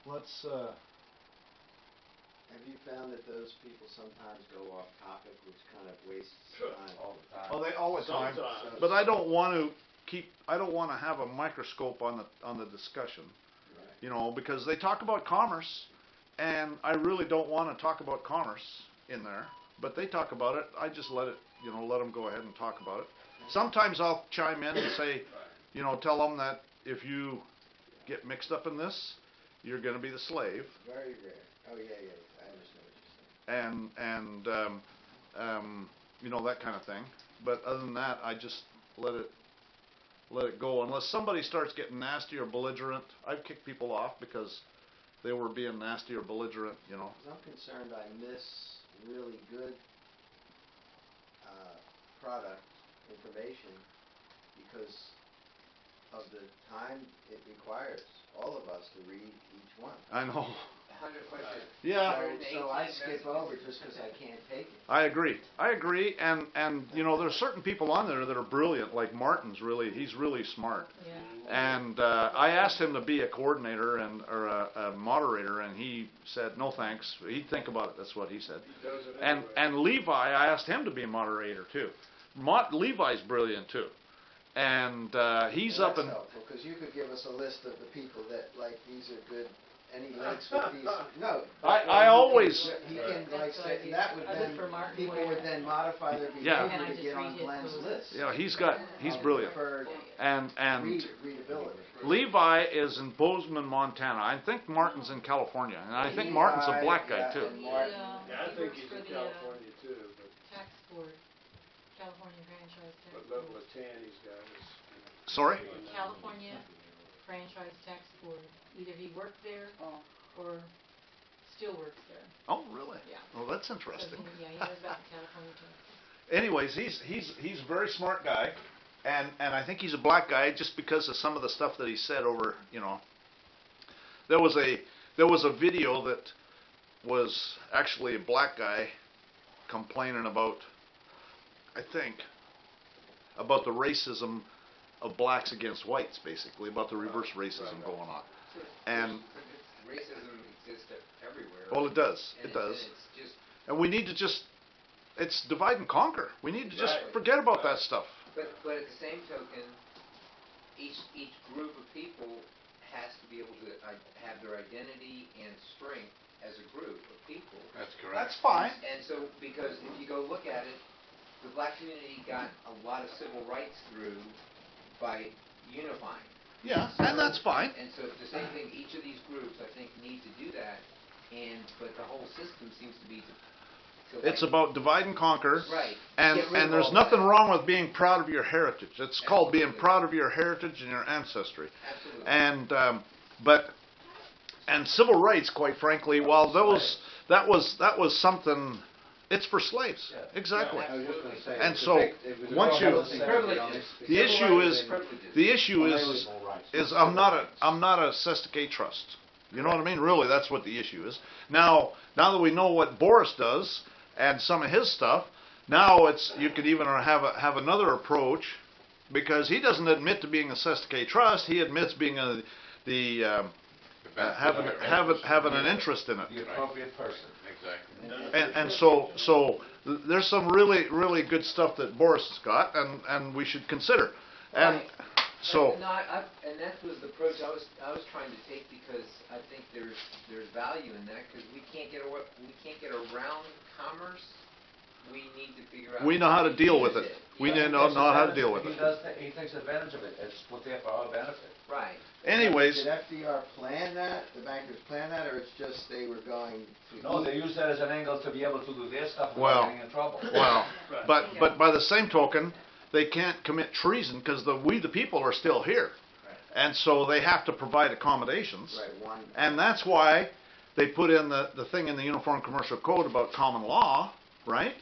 let's. Have you found that those people sometimes go off topic, which kind of wastes time? All the time. Oh, they all the time. Sometimes. But I don't want to keep. I don't want to have a microscope on the discussion. Right. You know, because they talk about commerce, and I really don't want to talk about commerce in there. But they talk about it. I just let them go ahead and talk about it. Sometimes I'll chime in and say, you know, tell them that if you get mixed up in this, you're going to be the slave. Very rare. Oh, yeah, I understand what you're saying. And you know, that kind of thing. But other than that, I just let it go. Unless somebody starts getting nasty or belligerent, I've kicked people off because they were being nasty or belligerent, you know. 'Cause I'm concerned I miss really good product information because of the time it requires all of us to read each one. I know. 100%. Yeah. So I skip over just because I can't take it. I agree. And you know, there's certain people on there that are brilliant. Like Martin's he's really smart. Yeah. And I asked him to be a coordinator or a moderator, and he said no thanks. He'd think about it. That's what he said. He does it And anyway. and Levi, I asked him to be a moderator too. Levi's brilliant too, and he's Well, up that's in. helpful, because you could give us a list of the people that, like, these are good, any links with these, no. I always- He can, like, That's what say, I do. that would I look then, for Martin people Ware. would then modify their Yeah. And I behavior to just get on read his Glenn's post. list. Yeah, he's brilliant, For and readability. Levi is in Bozeman, Montana. I think Martin's in California, and I think Martin's a black guy Yeah, too. and Martin. Yeah, I He think works he's for in the, California too, tax board, California franchise tax but board. level of tan he's got is. Sorry? California franchise tax board. Either he worked there or still works there. Oh, really? Yeah. Well, that's So interesting. yeah, he knows about the California taxes. Anyways, he's a very smart guy, and I think he's a black guy just because of some of the stuff that he said over, you know. There was a video that was actually a black guy complaining about, I think, about the racism of blacks against whites, basically, about the reverse racism going on. And Racism exists everywhere. well, it does. And It does. it's just, And we need to just, it's divide and conquer. We need to just Right. forget about that stuff. but at the same token, each group of people has to be able to have their identity and strength as a group of people. That's correct. That's fine. And so, because if you go look at it, the black community got a lot of civil rights through by unifying. Yeah, and that's fine. And so the same thing, each of these groups, I think, need to do that, but the whole system seems to be to It's like- about divide and conquer. Right. And Get rid of and there's all nothing that. wrong with being proud of your heritage. It's called being Absolutely. proud of your heritage and your ancestry. Absolutely. And and civil rights, quite frankly, while that was something. It's for slaves. Yeah. Exactly. I was just gonna say, And it's a so, big- it was a once real you- thing, to be Privileges. honest, The because issue civil is- rights and- The issue is Unalienable rights, I'm not civil rights. I'm not a Sestakay trust. You know what I mean? Really, that's what the issue is. Now that we know what Boris does and some of his stuff, now you could even have another approach, because he doesn't admit to being a Sestakay trust. He admits being having an interest in it. The appropriate person. Exactly. And so there's some really good stuff that Boris has got, and we should consider. And Right. so No, and that was the approach I was trying to take, because I think there's value in that, because we can't get around commerce. We need to figure out. we know how to deal with use it. We Yeah. know how to deal with He it. he takes advantage of it. It's put there for our benefit. Right. Anyways, Did FDR plan that, the bankers plan that, or it's just they were going to? No, they use that as an angle to be able to do their stuff Well, without getting in trouble. well, Right. but by the same token, they can't commit treason because we the people are still here, Right. and so they have to provide accommodations. Right, one. And that's why they put in the thing in the Uniform Commercial Code about common law, right?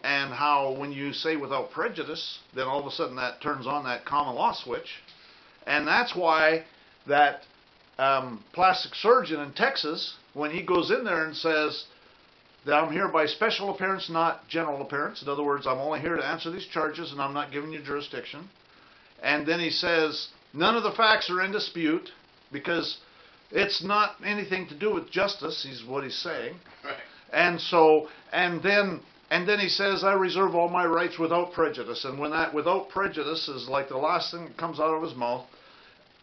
And how when you say without prejudice, then all of a sudden that turns on that common law switch. And that's why that plastic surgeon in Texas, when he goes in there and says that I'm here by special appearance, not general appearance. In other words, I'm only here to answer these charges and I'm not giving you jurisdiction. And then he says, none of the facts are in dispute because it's not anything to do with justice, is what he's saying. Right. And so, and then he says, I reserve all my rights without prejudice. And when that without prejudice is like the last thing that comes out of his mouth,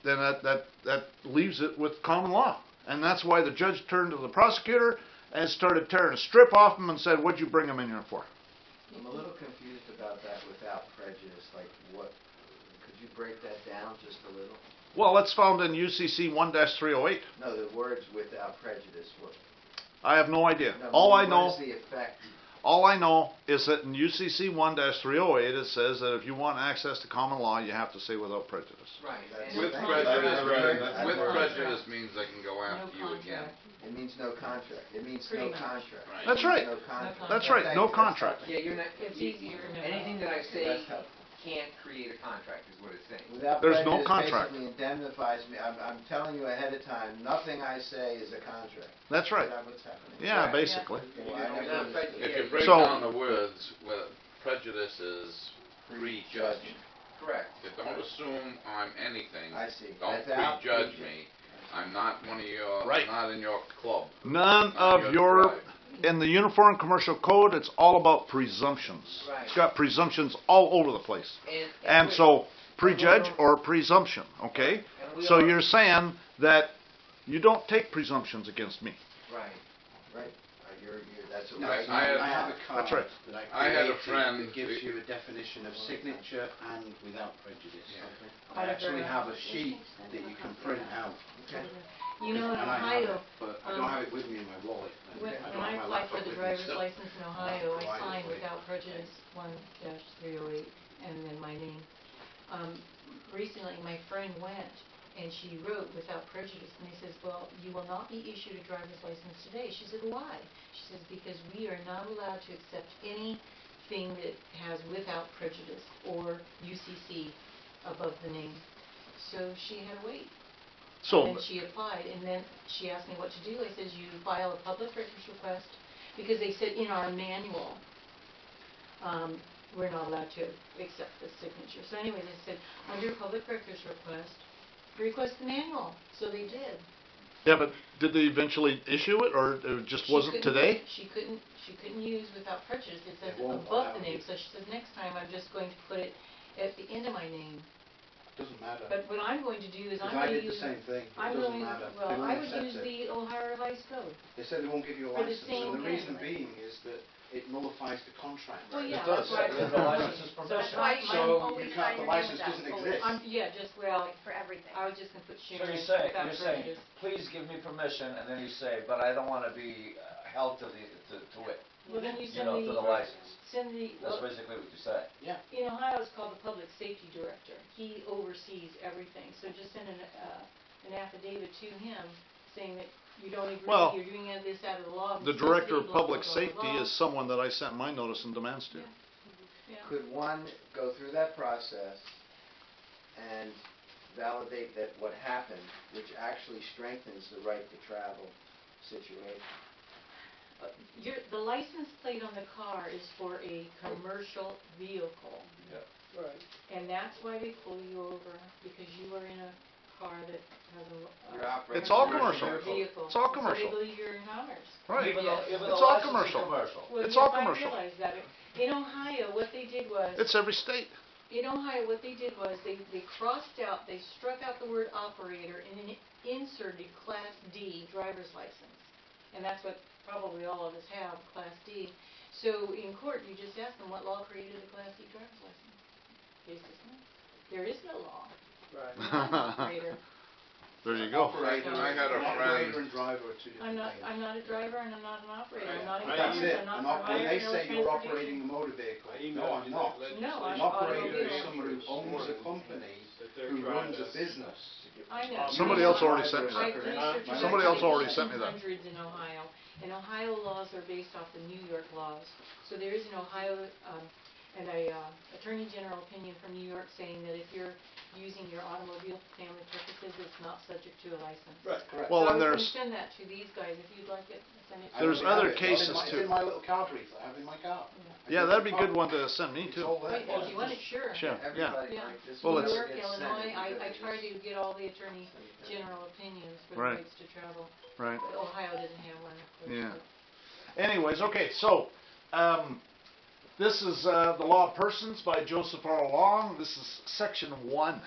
then that leaves it with common law. And that's why the judge turned to the prosecutor and started tearing a strip off him and said, what'd you bring him in here for? I'm a little confused about that without prejudice, like what, could you break that down just a little? Well, that's found in UCC 1-308. No, the words without prejudice, what? I have no idea. No, All I what know is the effect? All I know is that in UCC 1-308 it says that if you want access to common law, you have to say without prejudice. Right. That's- And With it's- prejudice, Right. with prejudice means they can go No after you again. contract. It means no contract, it means Pretty no much. contract. Right. That's It means right. No contract. That's right, Thank no you, that's contract. helpful. Yeah, you're not. It's easier to know. Anything that I say That's helpful. can't create a contract, is what it's saying. Without There's no prejudice contract. basically indemnifies me, I'm telling you ahead of time, nothing I say is a contract. That's right. Is that what's happening? Yeah, Right. basically. Okay, well, I never Without understood. prejudice. If you break So- down the words, well, prejudice is prejudging. Correct. You don't assume I'm anything. I see. Don't Without prejudge prejudice. me. I'm not one of your, Right. I'm not in your club. None I'm of your, tribe. in the Uniform Commercial Code, it's all about presumptions. Right. It's got presumptions all over the place. And so, prejudge or presumption, okay? And we So are- you're saying that you don't take presumptions against me. Right. Right, that's what No, I. I have a card That's right. that I had a created friend that gives who- you a definition of signature and without prejudice. Yeah. I actually have a sheet that you can print out. You know, in And I have Ohio, it, but I don't have it with me in my wallet. when I don't I have my applied for laptop the with me. driver's license in Ohio, I Right. signed without prejudice 1-308 and then my name. Recently, my friend went And she wrote without prejudice, and he says, well, you will not be issued a driver's license today. She said, why? She says, because we are not allowed to accept anything that has without prejudice or UCC above the name. So she had to wait. So, And then she applied, and then she asked me what to do. I says, you file a public records request, because they said in our manual, we're not allowed to accept the signature. So anyways, I said, under public records request the manual. So they did. yeah, but did they eventually issue it, or it just wasn't today? She couldn't use without prejudice. It says It won't above allow the name. you. So she said, next time I'm just going to put it at the end of my name. Doesn't matter. But what I'm going to do is Because I'm I going to did use... the same thing. It I'm doesn't going, matter. They well, won't I would accept use it. the Ohio Revised Code. They said they won't give you a For the license, same and the reason thing. being is that it nullifies the contract. Well, yeah, does. that's why. The license is So that's provisional. why So mine you can't, the license doesn't exist. yeah, just, well, for everything. I was just going to put So Sharon you're saying, without prejudice. please give me permission, and then you say, but I don't want to be held to it, Well, then you you send know, to the license. That's well, basically what you say. in Ohio, it's called the Public Safety Director. He oversees everything. So just send an affidavit to him saying that you don't agree, Well, you're doing this out of the law. The necessity, Director of blah, blah, Public blah, blah, Safety blah. is someone that I sent my notice and demands to. Yeah. Could one go through that process and validate that what happened, which actually strengthens the right to travel situation? The license plate on the car is for a commercial vehicle. Right. And that's why they pull you over, because you are in a car that has You're operating It's all a commercial. vehicle. It's all So commercial. they believe you're in commerce. Right. Even though It's the all license is commercial. commercial. Well, It's yes, all I commercial. realize that. In Ohio, what they did was, It's every state. they crossed out, they struck out the word operator and then inserted Class D driver's license. And that's what probably all of us have, Class D. So in court, you just ask them what law created a Class D driver's license. They just no. There is no law. Right. I'm not an operator. There you go. Operator, I had a friend- operator and driver are two different things. I'm not a driver and I'm not an operator. I'm not in That's government, it. I'm not And for when hire, they no say you're transportation. operating a motor vehicle, I no, emailed I'm you not. that No, An I'm operator is automobile. someone who owns a company that they're who trying runs a to- business. I know. Somebody else already sent me I that. researched Somebody else already sent me that. hundreds in Ohio, and Ohio laws are based off the New York laws. So there is an Ohio, and a Attorney General opinion from New York saying that if you're using your automobile for family purposes, it's not subject to a license. Right. Correct. Well, so and I there's was going to send that to these guys. If you'd like it, send it to There's me. other It's cases in too. It's in my little car brief I have in my car. Yeah, that'd be a good one to send me It's too. all there. Wait, if you want it, sure. Sure. Yeah. Everybody Yeah. like this. Well, New it's- York, gets Illinois, sent I because try to get all the Attorney General opinions for the Right. rights to travel. Right. But Ohio doesn't have one, of course. Yeah. but- Anyways, okay, so this is The Law of Persons by Joseph R. Long. This is section 1.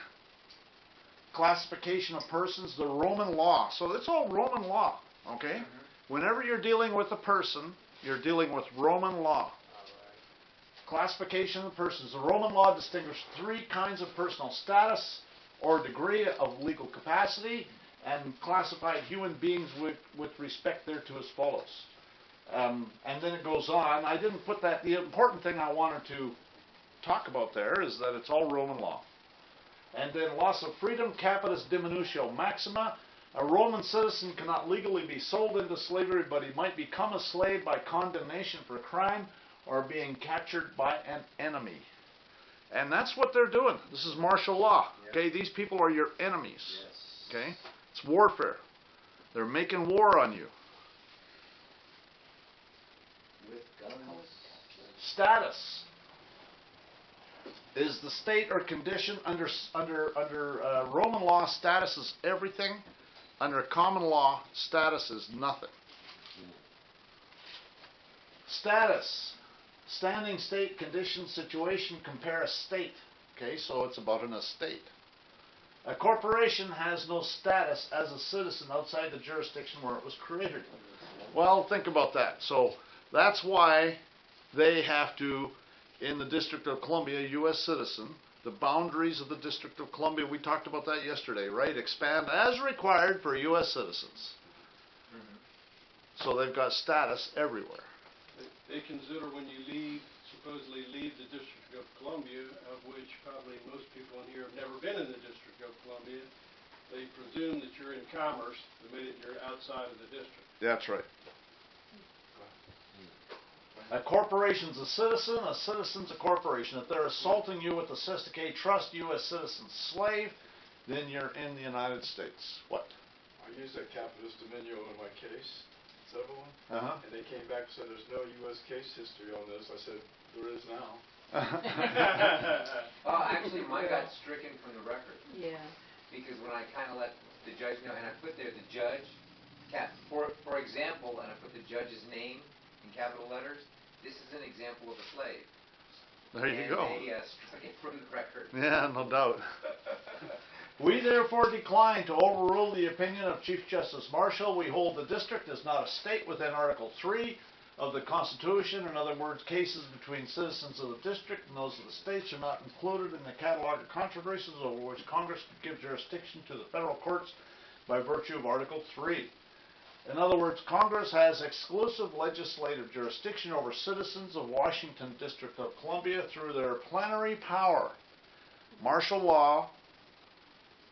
Classification of persons, the Roman law. So it's all Roman law, okay? Whenever you're dealing with a person, you're dealing with Roman law. Classification of persons. The Roman law distinguished 3 kinds of personal status or degree of legal capacity and classified human beings with respect thereto as follows. And then it goes on. I didn't put that. The important thing I wanted to talk about there is that it's all Roman law. And then loss of freedom, capitis diminutio maxima. A Roman citizen cannot legally be sold into slavery, but he might become a slave by condemnation for crime or being captured by an enemy. And that's what they're doing. This is martial law. Okay, these people are your enemies. Yes. Okay, it's warfare. They're making war on you. With guns. Status is the state or condition under Roman law. Status is everything. Under common law, status is nothing. Status, standing, state, condition, situation. Compare estate. Okay, so it's about an estate. A corporation has no status as a citizen outside the jurisdiction where it was created. Well, think about that. So that's why they have to, in the District of Columbia, U.S. citizen, the boundaries of the District of Columbia, we talked about that yesterday, right? Expand as required for U.S. citizens. So they've got status everywhere. They consider when you supposedly leave the District of Columbia, of which probably most people in here have never been in the District of Columbia, they presume that you're in commerce the minute you're outside of the district. That's right. A corporation's a citizen's a corporation. If they're assaulting you with the Sestakay Trust, U.S. citizen slave, then you're in the United States. What? I used that capitis dominio in my case, several, Uh-huh. and they came back and said there's no U.S. case history on this. I said, there is now. Oh, actually, mine got stricken from the record. Yeah. Because when I kind of let the judge know, and I put there the judge, for example, and I put the judge's name in capital letters, this is an example of a slave. There you go. And they struck it from the record. Yeah, no doubt. We therefore decline to overrule the opinion of Chief Justice Marshall. We hold the district is not a state within Article 3 of the Constitution. In other words, cases between citizens of the district and those of the states are not included in the catalog of controversies over which Congress could give jurisdiction to the federal courts by virtue of Article 3. In other words, Congress has exclusive legislative jurisdiction over citizens of Washington District of Columbia through their plenary power. Martial law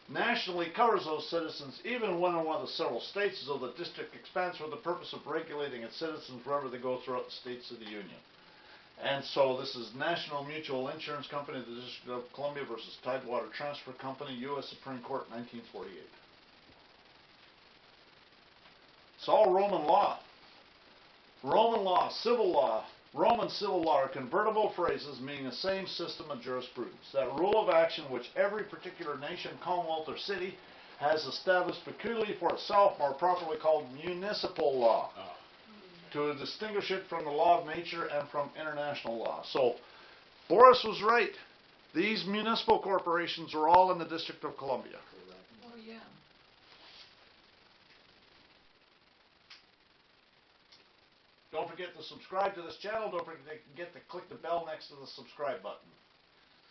nationally covers those citizens even when in one of the several states, so the district expands for the purpose of regulating its citizens wherever they go throughout the states of the Union. And so this is National Mutual Insurance Company of the District of Columbia versus Tidewater Transfer Company, U.S. Supreme Court, 1948. It's all Roman law. Roman law, civil law, Roman civil law are convertible phrases meaning the same system of jurisprudence. That rule of action which every particular nation, commonwealth, or city has established peculiarly for itself, more properly called municipal law, to distinguish it from the law of nature and from international law. So, Boris was right. These municipal corporations are all in the District of Columbia. Oh, yeah. Don't forget to subscribe to this channel. Don't forget to click the bell next to the subscribe button.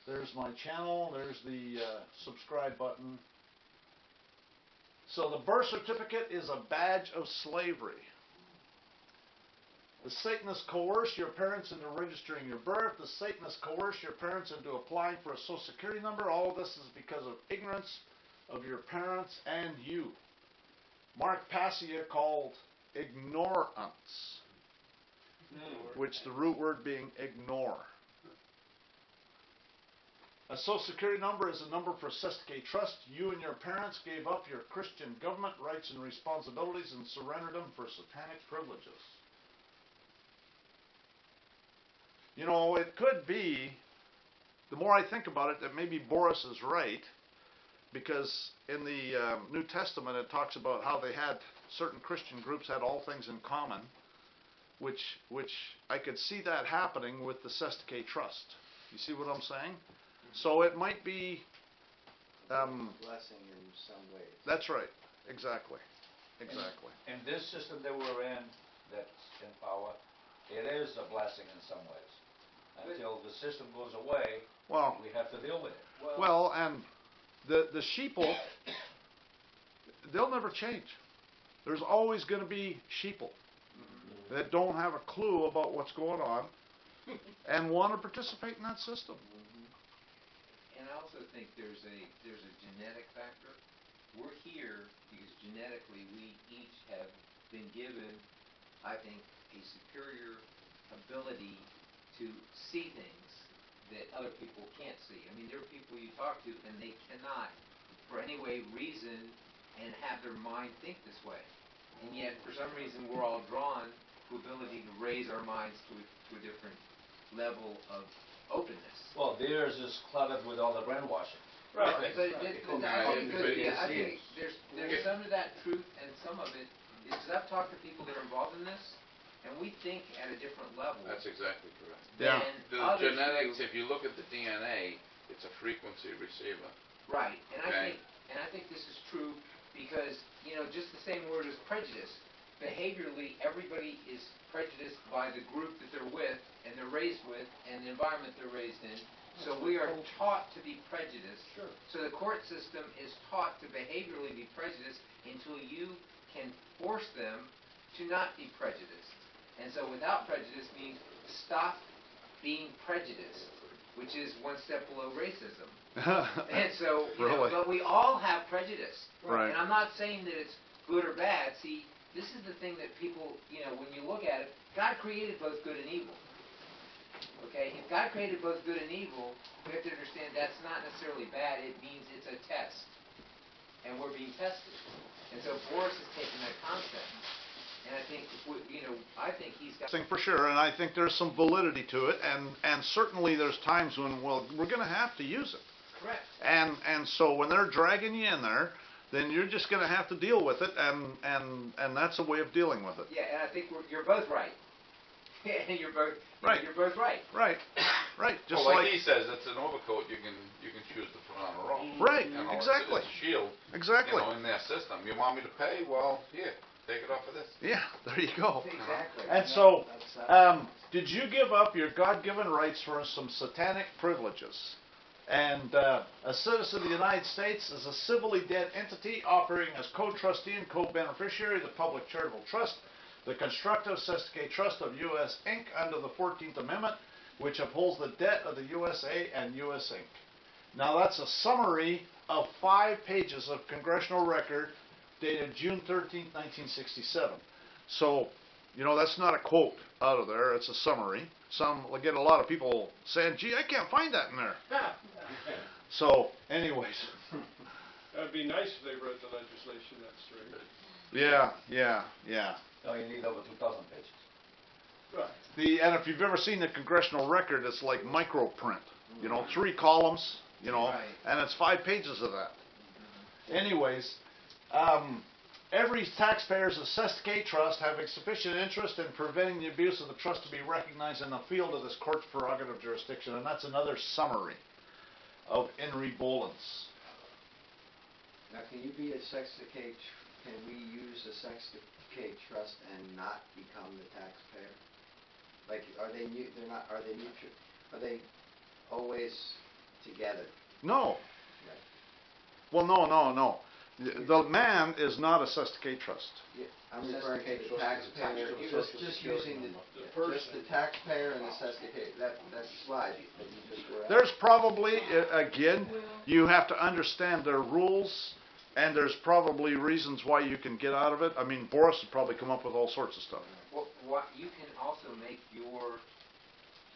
There's my channel. There's the subscribe button. So the birth certificate is a badge of slavery. The Satanists coerce your parents into registering your birth. The Satanists coerce your parents into applying for a Social Security number. All of this is because of ignorance of your parents and you. Mark Passia called ignorance, which the root word being ignore. A Social Security number is a number for Sestakay Trust. You and your parents gave up your Christian government rights and responsibilities and surrendered them for satanic privileges. You know, it could be, the more I think about it, that maybe Boris is right, because in the New Testament it talks about how they had, certain Christian groups had all things in common, which I could see that happening with the Sestakay Trust. You see what I'm saying? So it might be... blessing in some ways. That's right. Exactly. Exactly. In this system that we're in, that's in power, it is a blessing in some ways. Until the system goes away, Well, we have to deal with it. well, and the sheeple, they'll never change. There's always going to be sheeple that don't have a clue about what's going on and want to participate in that system. And I also think there's a genetic factor. We're here because genetically we each have been given, I think, a superior ability to see things that other people can't see. I mean, there are people you talk to and they cannot, for any way, reason and have their mind think this way. And yet, for some reason, we're all drawn to ability to raise our minds to a different level of openness. Well, theirs is cluttered with all the brainwashing. Right. But I think there's some of that truth, and some of it is because I've talked to people that are involved in this, and we think at a different level. That's exactly correct. Yeah. The genetics, if you look at the DNA, it's a frequency receiver. Right, and Okay. I think this is true because, you know, just the same word as prejudice. Behaviorally, everybody is prejudiced by the group that they're with and they're raised with and the environment they're raised in. So we are taught to be prejudiced. Sure. So the court system is taught to behaviorally be prejudiced until you can force them to not be prejudiced. And so without prejudice means stop being prejudiced. which is one step below racism. And so, you know, Really? but we all have prejudice. Right. And I'm not saying that it's good or bad. See, this is the thing that people, you know, when you look at it, God created both good and evil. Okay? If God created both good and evil, we have to understand that's not necessarily bad. It means it's a test. And we're being tested. And so Boris has taken that concept. And I think, you know, I think he's got... For sure, and I think there's some validity to it, and certainly there's times when, well, we're going to have to use it. Correct. And so when they're dragging you in there, then you're just going to have to deal with it, and that's a way of dealing with it. Yeah, and I think you're both right. You're both Right. You're both right. Right, right. Just Well, like he says, it's an overcoat you can choose to put on a roll. Right, You know, exactly. It's a shield. Exactly. You know, in their system. You want me to pay? Well, here, take it off of this. Yeah, there you go. Exactly. And so, did you give up your God-given rights for some satanic privileges? And a citizen of the United States is a civilly dead entity operating as co-trustee and co-beneficiary of the Public Charitable Trust, the Constructive Sesticate Trust of U.S. Inc. under the 14th Amendment, which upholds the debt of the USA and U.S. Inc. Now that's a summary of 5 pages of congressional record dated June 13th, 1967. So, you know, that's not a quote out of there, it's a summary. I get a lot of people saying, gee, I can't find that in there. So, anyways. That'd be nice if they wrote the legislation that straight. Yeah. So you need over 2,000 pages. Right. And if you've ever seen the congressional record, it's like micro print. You know, 3 columns, you know, Right. and it's 5 pages of that. Anyways, every taxpayer's Sesticate Trust having sufficient interest in preventing the abuse of the trust to be recognized in the field of this court's prerogative jurisdiction, and that's another summary of Henry Boland's. Now, can you be a Sesticate, can we use a Sesticate trust and not become the taxpayer? Like, are they mutual, are they always together? No. Right. Well, no. The man is not a Sesticate Trust. Yeah, I'm referring to the taxpayer, just using just the taxpayer and the Sesticate, that slide that you just read. There's probably, again, you have to understand their rules, and there's probably reasons why you can get out of it. I mean, Boris would probably come up with all sorts of stuff. Well, you can also make your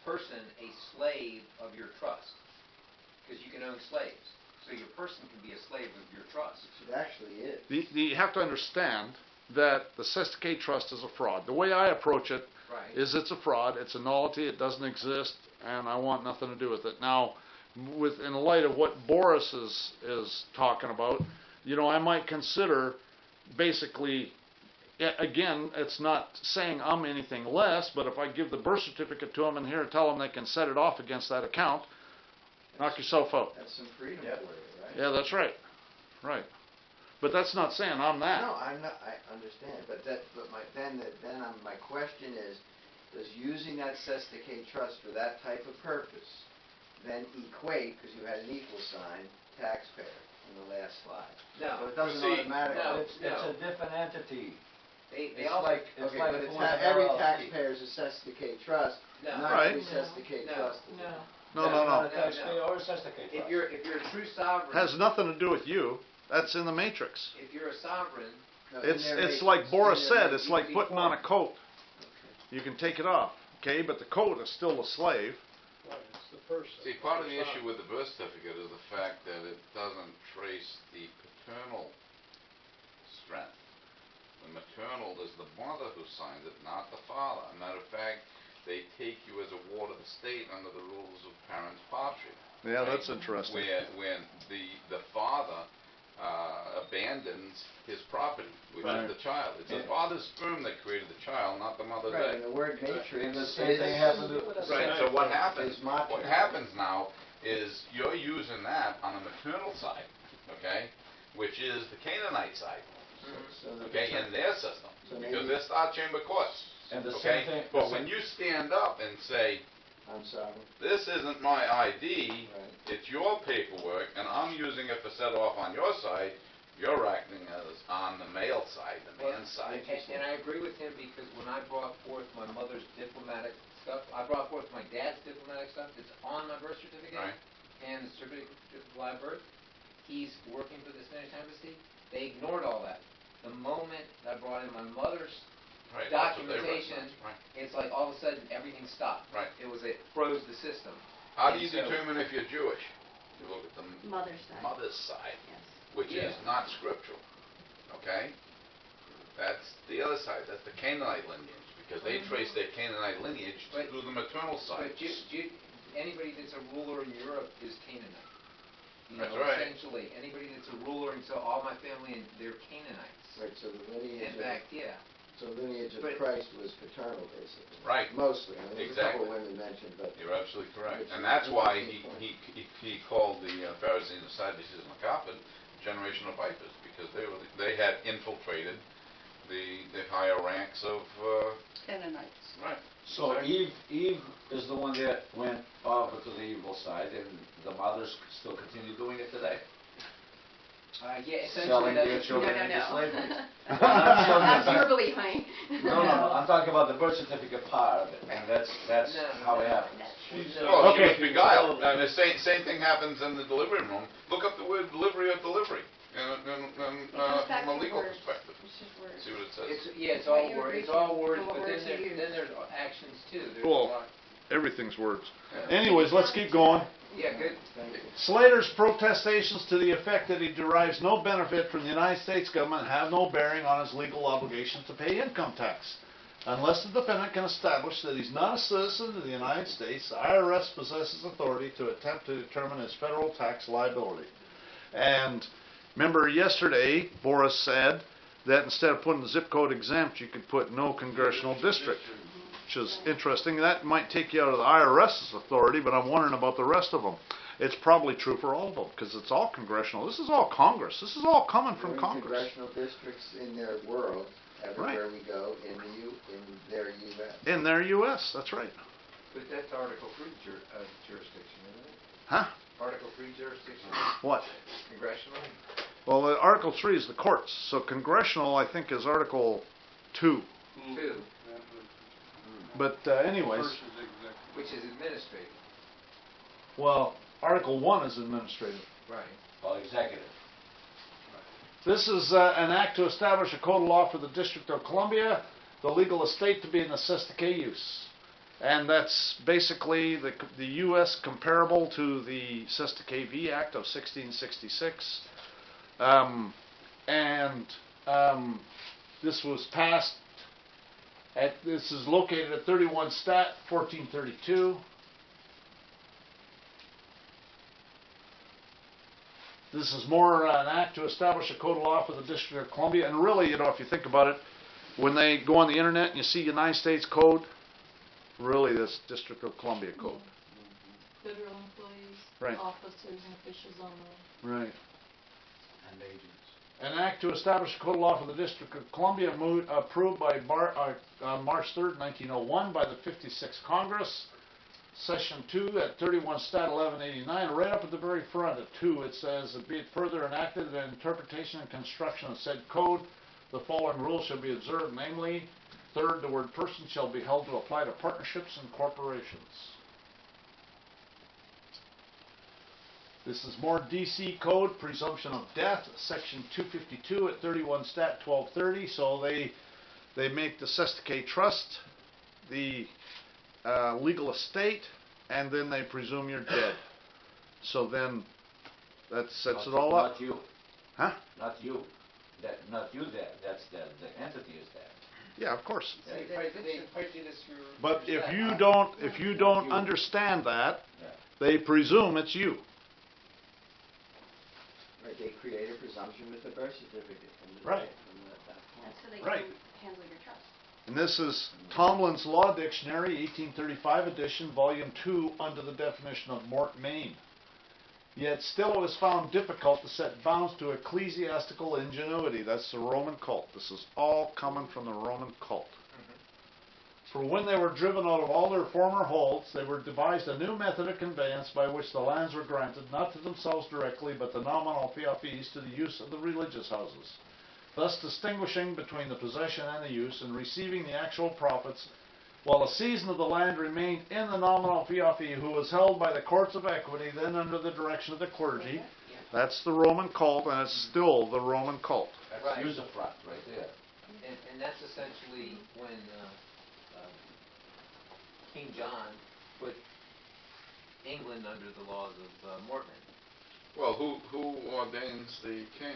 person a slave of your trust, because you can own slaves. So your person can be a slave of your trust. It actually is. You have to understand that the Sesticate Trust is a fraud. The way I approach it is it's a fraud, it's a nullity, it doesn't exist, and I want nothing to do with it. Now, in light of what Boris is talking about, you know, I might consider basically, again, it's not saying I'm anything less, but if I give the birth certificate to them and here tell them they can set it off against that account, knock yourself out. That's some freedom for you, right? Yeah, that's right. Right. But that's not saying I'm that. No, I'm not, I understand, my question is, does using that Sesticate trust for that type of purpose then equate, because you had an equal sign, taxpayer in the last slide? No. So it doesn't See, automatically. no. It's a different entity. They It's also... like Okay, like but if it's it was not an every LLC. taxpayer is a Sesticate trust, No. not Right. every Sesticate No. trust. No. Not a taxpayer or a Sesticate If trust. you're a true sovereign... Has nothing to do with you. That's in the matrix. If you're a sovereign... No, in It's their it's matrix, like Boris in their said, it's matrix, like putting on a coat. You can take it off, okay, but the coat is still a slave. Right, it's the person. See, part of the issue with the birth certificate is the fact that it doesn't trace the paternal strength. The maternal is the mother who signs it, not the father. As a matter of fact, they take you as a ward of the state under the rules of parens patria. Yeah, that's interesting. When the father abandons his property, which Right. is the child. It's the father's sperm that created the child, not the mother's Right, egg. and the word matrix And the is... same thing happens with the Right, so what happens, Is matrix. what happens now is you're using that on the maternal side, okay, which is the Canaanite side, So the okay, in their system, So because maybe- they're Star Chamber courts, And the okay? same thing. But when you stand up and say, I'm sorry. this isn't my ID, Right. it's your paperwork, and I'm using it for set off on your side, You're acting as on the male side, the man's side. And I agree with him, because when I brought forth my mother's diplomatic stuff, I brought forth my dad's diplomatic stuff that's on my birth certificate Right. and the certificate of live birth. He's working for the Spanish embassy. They ignored all that. The moment I brought in my mother's Right, that's what they documentation, reference, right. it's like all of a sudden everything stopped. Right. It froze the system. How do you And so- determine if you're Jewish? You look at the Mother's side. mother's side, Yes. which is Yeah. not scriptural, okay? That's the other side, that's the Canaanite lineage, because they trace their Canaanite lineage But- through the maternal side. But anybody that's a ruler in Europe is Canaanite. You That's know, right. essentially, anybody that's a ruler, and so all my family, and they're Canaanites. Right, so the lineage In fact, yeah. so the lineage of but- Christ was paternal, basically. Right. Mostly. I mean, there's a Exactly. couple of women mentioned, but You're absolutely correct, Which and is that's an why interesting he called the Pharisees and Sadducees and the Carpet generation of vipers, because they had infiltrated the higher ranks of Canaanites. right. So Eve is the one that went over to the evil side, and the mothers still continue doing it today. Yeah, essentially, Selling that's their what children No, no, into no. slavery. That's your belief, honey. No, I'm talking about the birth certificate part of it, and that's No, how it no. happens. Well, Okay. she was beguiled, and the same thing happens in the delivery room. Look up the word delivery or delivery, back from a to legal words. perspective. It's just words. See what it says. It's What all you words, agree it's to, all words, and what but words you use. then there's actions too. There's a Well, lot. everything's words. Yeah. Anyways, let's keep going. Yeah, good. Slater's protestations to the effect that he derives no benefit from the United States government have no bearing on his legal obligation to pay income tax. Unless the defendant can establish that he's not a citizen of the United States, the IRS possesses authority to attempt to determine his federal tax liability. And remember yesterday, Boris said that instead of putting the zip code exempt, you could put no congressional district, which is interesting. That might take you out of the IRS's authority, but I'm wondering about the rest of them. It's probably true for all of them, because it's all congressional. This is all Congress. This is all coming from there are Congress. congressional districts in their world, everywhere we go, in their U.S. In their U.S., that's right. But that's Article 3 jurisdiction, isn't it? Huh? Article 3 jurisdiction, What? congressional? Well, Article 3 is the courts. So congressional, I think, is Article 2. 2, But anyways, which is administrative. well, Article 1 is administrative. Right. Well, executive. This is an act to establish a code of law for the District of Columbia, the legal estate to be in the Sestake use. And that's basically the U.S. comparable to the Sestake V Act of 1666. This was passed this is located at 31 Stat, 1432. This is more an act to establish a code of law for the District of Columbia. And really, you know, if you think about it, when they go on the internet and you see United States Code, really this District of Columbia Code. Federal employees, Right. officers and officials only. Right. And agents. An act to establish a code of law for the District of Columbia approved by on March 3rd, 1901 by the 56th Congress. Session 2 at 31 Stat 1189, right up at the very front at 2, it says, "Be it further enacted that interpretation and construction of said code, the following rules shall be observed, namely, third, the word person shall be held to apply to partnerships and corporations." This is more DC code, presumption of death, section 252 at 31 Stat 1230. So they make the Sestake Trust the legal estate, and then they presume you're dead. So then that sets it all up. Not you. Huh? Not you. Not you dead. That's dead. The entity is dead. Yeah, of course. They prejudice your. But your if staff. you don't understand that, Yeah. they presume it's you. Right, they create a presumption with the birth certificate from the Right. that point. That's so they Right. can handle your trust. And this is Tomlin's Law Dictionary, 1835 edition, volume 2, under the definition of mort main. Yet still it was found difficult to set bounds to ecclesiastical ingenuity. That's the Roman cult. This is all coming from the Roman cult. For when they were driven out of all their former holds, they were devised a new method of conveyance by which the lands were granted, not to themselves directly, but the nominal fees to the use of the religious houses, thus distinguishing between the possession and the use, and receiving the actual profits, while a season of the land remained in the nominal fee, who was held by the courts of equity, then under the direction of the clergy. That's the Roman cult, and it's still the Roman cult. That's Right. usufruct right there. And that's essentially when King John put England under the laws of Mortman. Well, who ordains the king?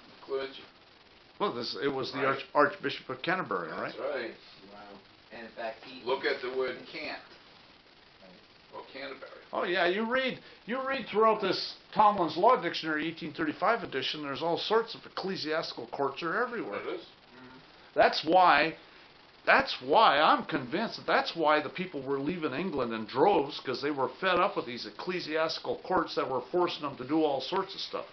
The clergy. Well, it was the Right. Archbishop of Canterbury, right? That's right. Wow. And in fact, he... Look at the word Cant. Or Canterbury. Oh yeah, you read throughout this Tomlin's Law Dictionary 1835 edition, there's all sorts of ecclesiastical courts are everywhere. It is. That's why I'm convinced that's why the people were leaving England in droves, because they were fed up with these ecclesiastical courts that were forcing them to do all sorts of stuff.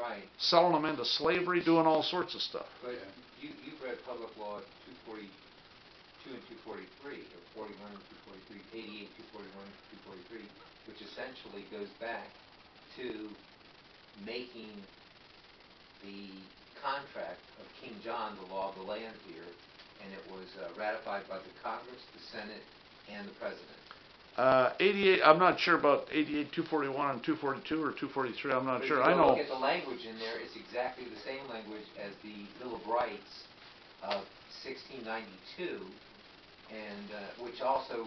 Right. Selling them into slavery, doing all sorts of stuff. But you've read Public Law 242 and 243, or 41 and 243, 88, 241 and 243, which essentially goes back to making the contract of King John the law of the land here, and it was ratified by the Congress, the Senate, and the President. 88, I'm not sure about 88, 241 and 242 or 243, I'm not But sure. if I you know. look at the language in there, it's exactly the same language as the Bill of Rights of 1692, and which also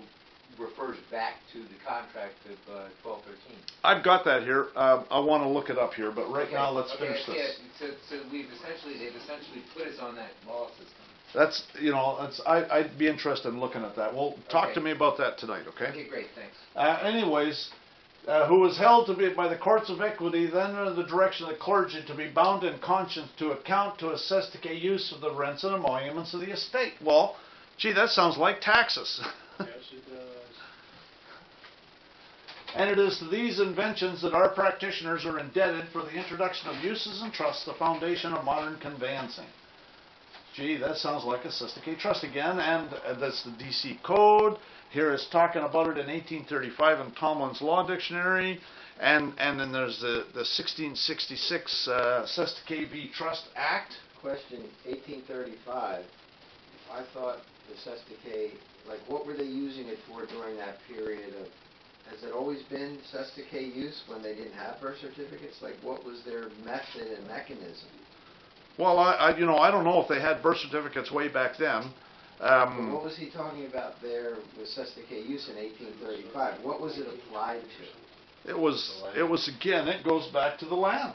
refers back to the contract of 1213. I've got that here. I want to look it up here, but right Okay, now let's okay, finish this. Yeah, so they've essentially put us on that law system. That's, I'd be interested in looking at that. Well, talk Okay. to me about that tonight, okay? Okay, great, thanks. Anyways, who was held to be by the courts of equity, then under the direction of the clergy, to be bound in conscience to account to assess the use of the rents and emoluments of the estate. Well, gee, that sounds like taxes. Yes, it does. And it is to these inventions that our practitioners are indebted for the introduction of uses and trusts, the foundation of modern conveyancing. Gee, that sounds like a Sesticate trust again, and that's the DC Code. Here it's talking about it in 1835 in Tomlin's Law Dictionary, and then there's the 1666 Sesticate v. Trust Act. Question, 1835, I thought the Sesticate, like what were they using it for during that period of, has it always been Sesticate use when they didn't have birth certificates? Like what was their method and mechanism? Well, I don't know if they had birth certificates way back then. But what was he talking about there with Sesticate use in 1835? What was it applied to? It was again, it goes back to the land.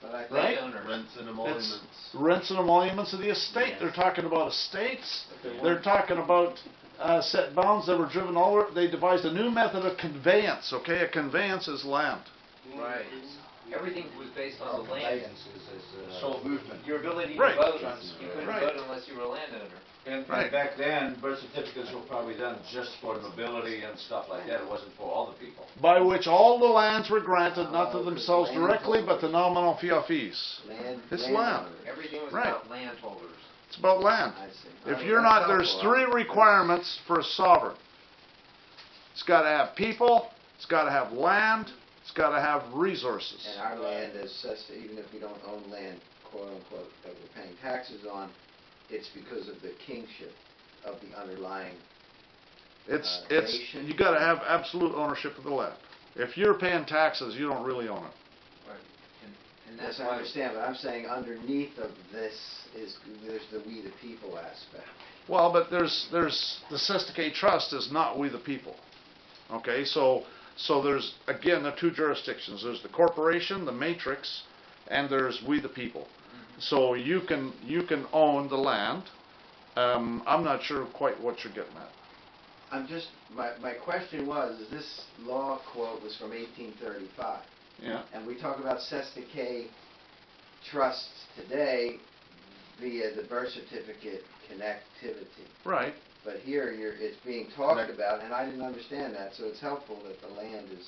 But I Right? think Rents and It's emoluments. rents and emoluments of the estate. They're talking about estates. They're talking about set bounds that were driven over. They devised a new method of conveyance. Okay, a conveyance is land. Right. Everything was based on the land. Conveyance is Sole movement. Your ability Right. to vote, you couldn't Right. vote unless you were a landowner. And Right. back then, birth certificates were probably done just for nobility and stuff like that. It wasn't for all the people. By which all the lands were granted, not to Oh, themselves land directly, but to holders. nominal fees. It's land. Everything was Right. about landholders. It's about land. I see. If Okay, you're that's not, there's helpful. three requirements for a sovereign. It's got to have people, it's got to have land, it's got to have resources. And our land is such that even if we don't own land, quote unquote, that we're paying taxes on, it's because of the kingship of the underlying. It's nation. you got to have absolute ownership of the land. If you're paying taxes, you don't really own it. Right. And Yes, that's I why, understand, but I'm saying underneath of this there's the we the people aspect. Well, but there's the Sesticate Trust is not we the people. Okay, so there's again the two jurisdictions. There's the corporation, the matrix, and there's we the people. So you can own the land. I'm not sure quite what you're getting at. I'm just, my question was, this law quote was from 1835, Yeah. and we talk about Sesticate trusts today via the birth certificate connectivity. Right. But here, it's being talked about, and I didn't understand that, so it's helpful that the land is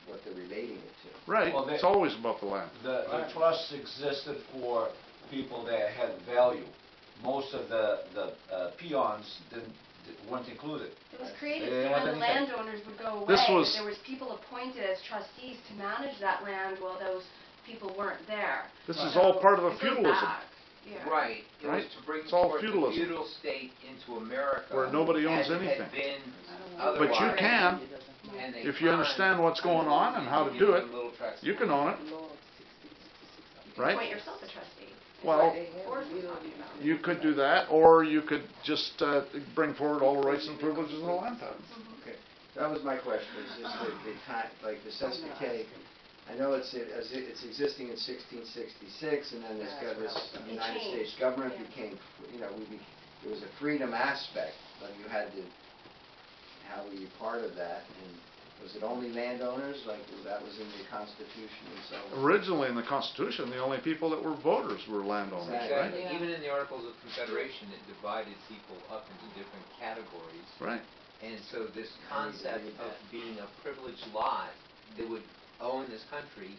what they're relating it to. Right. Well, It's always about the land. The trusts existed for people that had value. most of the peons weren't included. It was created They so didn't have when the anything. landowners would go away, This that was- there was people appointed as trustees to manage that land while those people weren't there. This is So all part of a it goes feudalism. back, yeah. Right, it was Right? to bring It's all forth the feudalism. feudal state into America. Where nobody owns as it anything. had been But you otherwise. can, And they if you con- understand what's going on and how to do it, Little tracts you can own it, You can right? appoint yourself a trustee. Well, Forrest was talking about. you could do that, or you could just bring forward all the rights and privileges of the land tenants. Okay, that was my question, is just the time, like the Cessna K, I know it's existing in 1666, and then this United States government became, there was a freedom aspect, but you had to, how were you part of that, and was it only landowners, like that was in the Constitution and so on? Originally in the Constitution, the only people that were voters were landowners, right? Exactly. Even in the Articles of Confederation, it divided people up into different categories. Right. And so this concept of being a privileged lot that would own this country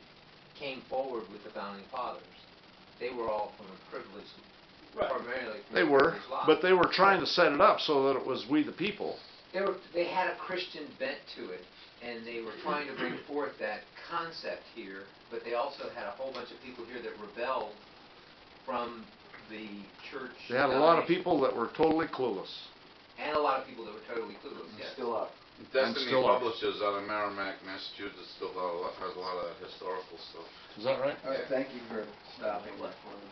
came forward with the Founding Fathers. They were all from a privileged, primarily from They a were, privileged lot. but they were trying to set it up so that it was we the people. They had a Christian bent to it, and they were trying to bring forth that concept here, but they also had a whole bunch of people here that rebelled from the church. They had a lot of foundation. people that were totally clueless. And a lot of people that were totally clueless, yes. Still up. Destiny still are. Publishers out of Merrimack, Massachusetts, still has a lot of historical stuff. Is that right? All right, thank you for stopping that for me.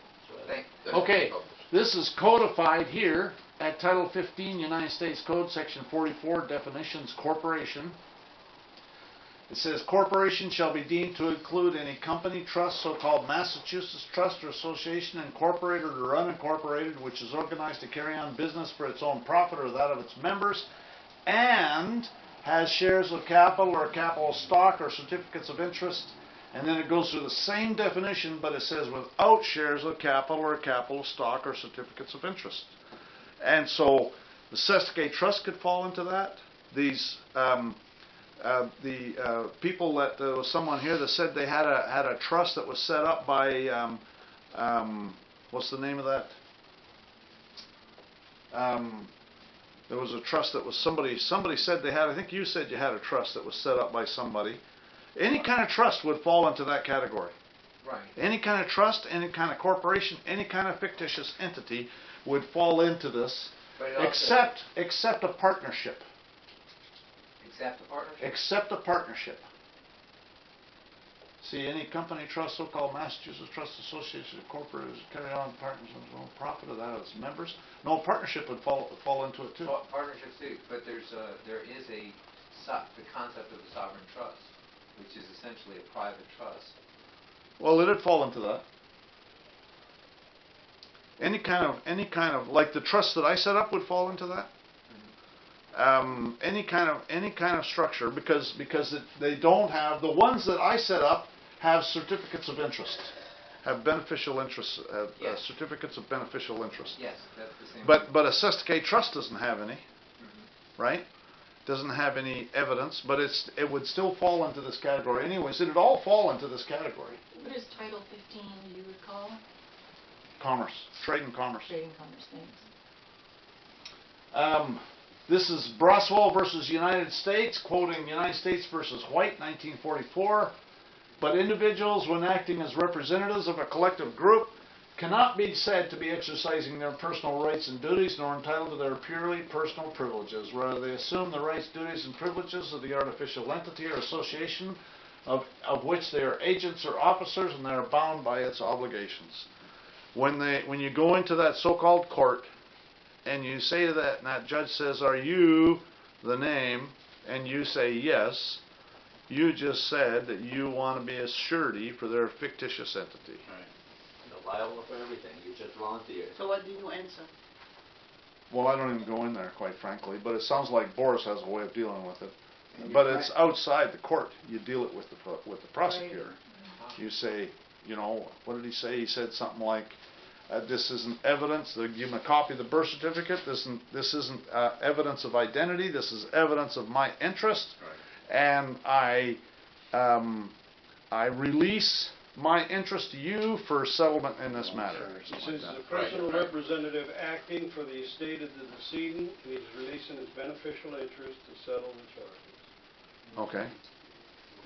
Destiny Okay, Publishers. this is codified here at Title 15, United States Code, Section 44, Definitions, Corporation. It says, corporation shall be deemed to include any company, trust, so-called Massachusetts trust or association, incorporated or unincorporated, which is organized to carry on business for its own profit or that of its members, and has shares of capital or capital stock or certificates of interest. And then it goes through the same definition, but it says without shares of capital or capital stock or certificates of interest. And so the Sesticate Trust could fall into that. These people that there was someone here that said they had a trust that was set up by what's the name of that? There was a trust that was somebody said they had. I think you said you had a trust that was set up by somebody. Any kind of trust would fall into that category. Right. Any kind of trust, any kind of corporation, any kind of fictitious entity would fall into this, But it also- except a partnership. Except the partnership? Except a partnership. See, any company, trust, so-called Massachusetts Trust Association, incorporated, carry on partners on their own profit or that of its members. No, partnership would fall into it too. Partnerships too, but there is the concept of a sovereign trust, which is essentially a private trust. Well, it'd fall into that. Any kind of like the trust that I set up would fall into that. Any kind of structure because they don't have the ones that I set up have certificates of interest, have beneficial interests, Yes. certificates of beneficial interest. Yes, that's the same. But a Sesticate Trust doesn't have any, right? Doesn't have any evidence, but it would still fall into this category anyways. It'd all fall into this category. What is Title 15, do you recall? Commerce, trade and commerce. Trade and commerce, thanks. This is Broswell versus United States, quoting United States versus White, 1944. But individuals, when acting as representatives of a collective group, cannot be said to be exercising their personal rights and duties, nor entitled to their purely personal privileges. Rather, they assume the rights, duties, and privileges of the artificial entity or association of which they are agents or officers, and they are bound by its obligations. When you go into that so-called court, and you say to that, and that judge says, "Are you the name?" and you say yes, you just said that you want to be a surety for their fictitious entity. You're liable for everything, you just volunteered. So what do you answer? Well, I don't even go in there, quite frankly, but it sounds like Boris has a way of dealing with it. But it's outside the court. You deal it with the prosecutor. You say, what did he say? He said something like, this isn't evidence. They give him a copy of the birth certificate. This isn't evidence of identity. This is evidence of my interest. Right. And I release my interest to you for settlement in this matter. or It something says like the that. personal representative acting for the estate of the decedent, and he's releasing his beneficial interest to settle the charges. Okay.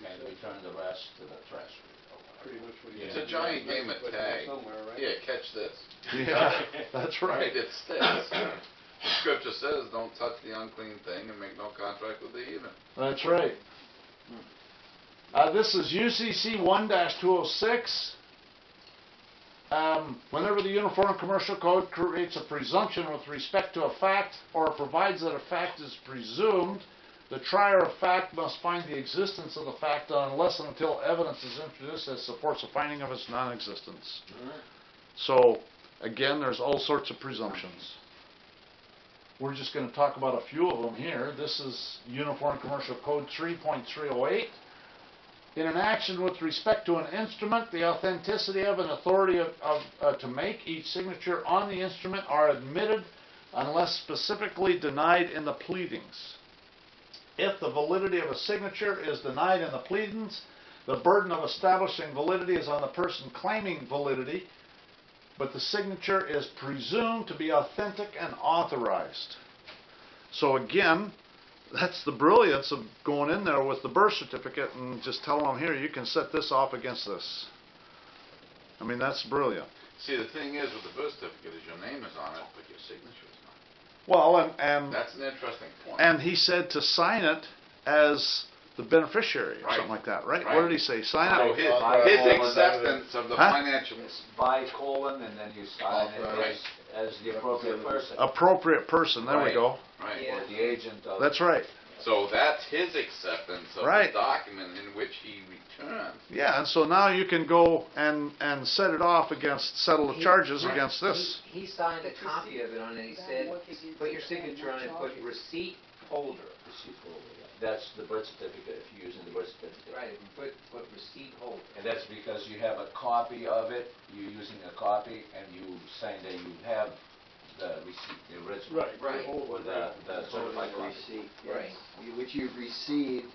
And return the rest to the treasury. Pretty much what he It's said. a giant game of tag. Somewhere, right? Here, catch this. Yeah, that's right. It sticks. The scripture says, don't touch the unclean thing and make no contract with the heathen. That's right. This is UCC 1-206. Whenever the Uniform Commercial Code creates a presumption with respect to a fact or provides that a fact is presumed, the trier of fact must find the existence of the fact unless and until evidence is introduced that supports a finding of its non-existence. So, again, there's all sorts of presumptions. We're just going to talk about a few of them here. This is Uniform Commercial Code 3.308. In an action with respect to an instrument, the authenticity of an authority to make each signature on the instrument are admitted unless specifically denied in the pleadings. If the validity of a signature is denied in the pleadings, the burden of establishing validity is on the person claiming validity, but the signature is presumed to be authentic and authorized. So again, that's the brilliance of going in there with the birth certificate and just telling them, here, you can set this off against this. I mean, that's brilliant. See, the thing is with the birth certificate is your name is on it, but your signature is not. Well, and That's an interesting point. and he said to sign it as the beneficiary or Right. something like that, right? Right. What did he say? Sign So it? his acceptance of the Huh? financial. It's by colon, and then you sign it Right. as the appropriate person. Appropriate person. There we Right. go. Right. Yeah. Or the agent of. That's right. So that's his acceptance of Right. the document in which he returned. Yeah, and so now you can go and set it off against, settle the charges against this. He signed a copy of it on it, he said, put your signature on it, put receipt holder. Receipt holder, yeah. That's the birth certificate, if you're using the birth certificate. Right, if you put receipt holder. And that's because you have a copy of it, you're using a copy, and you saying that you have the receipt, the original. Right. Or the certified copy. Receipt, Right. yes, which you've received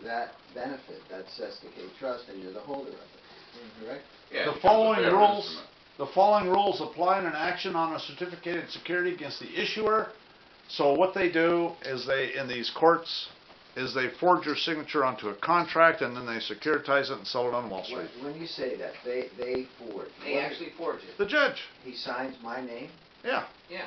that benefit, that Sesticate Trust, and you're the holder of it, correct? Yeah, The it becomes a following bearer rules, instrument. the following rules apply in an action on a certificated security against the issuer. So what they do is in these courts, is they forge your signature onto a contract and then they securitize it and sell it on Wall Street. When you say that, they forge. They actually forge it. The judge, He signs my name? yeah, Yeah.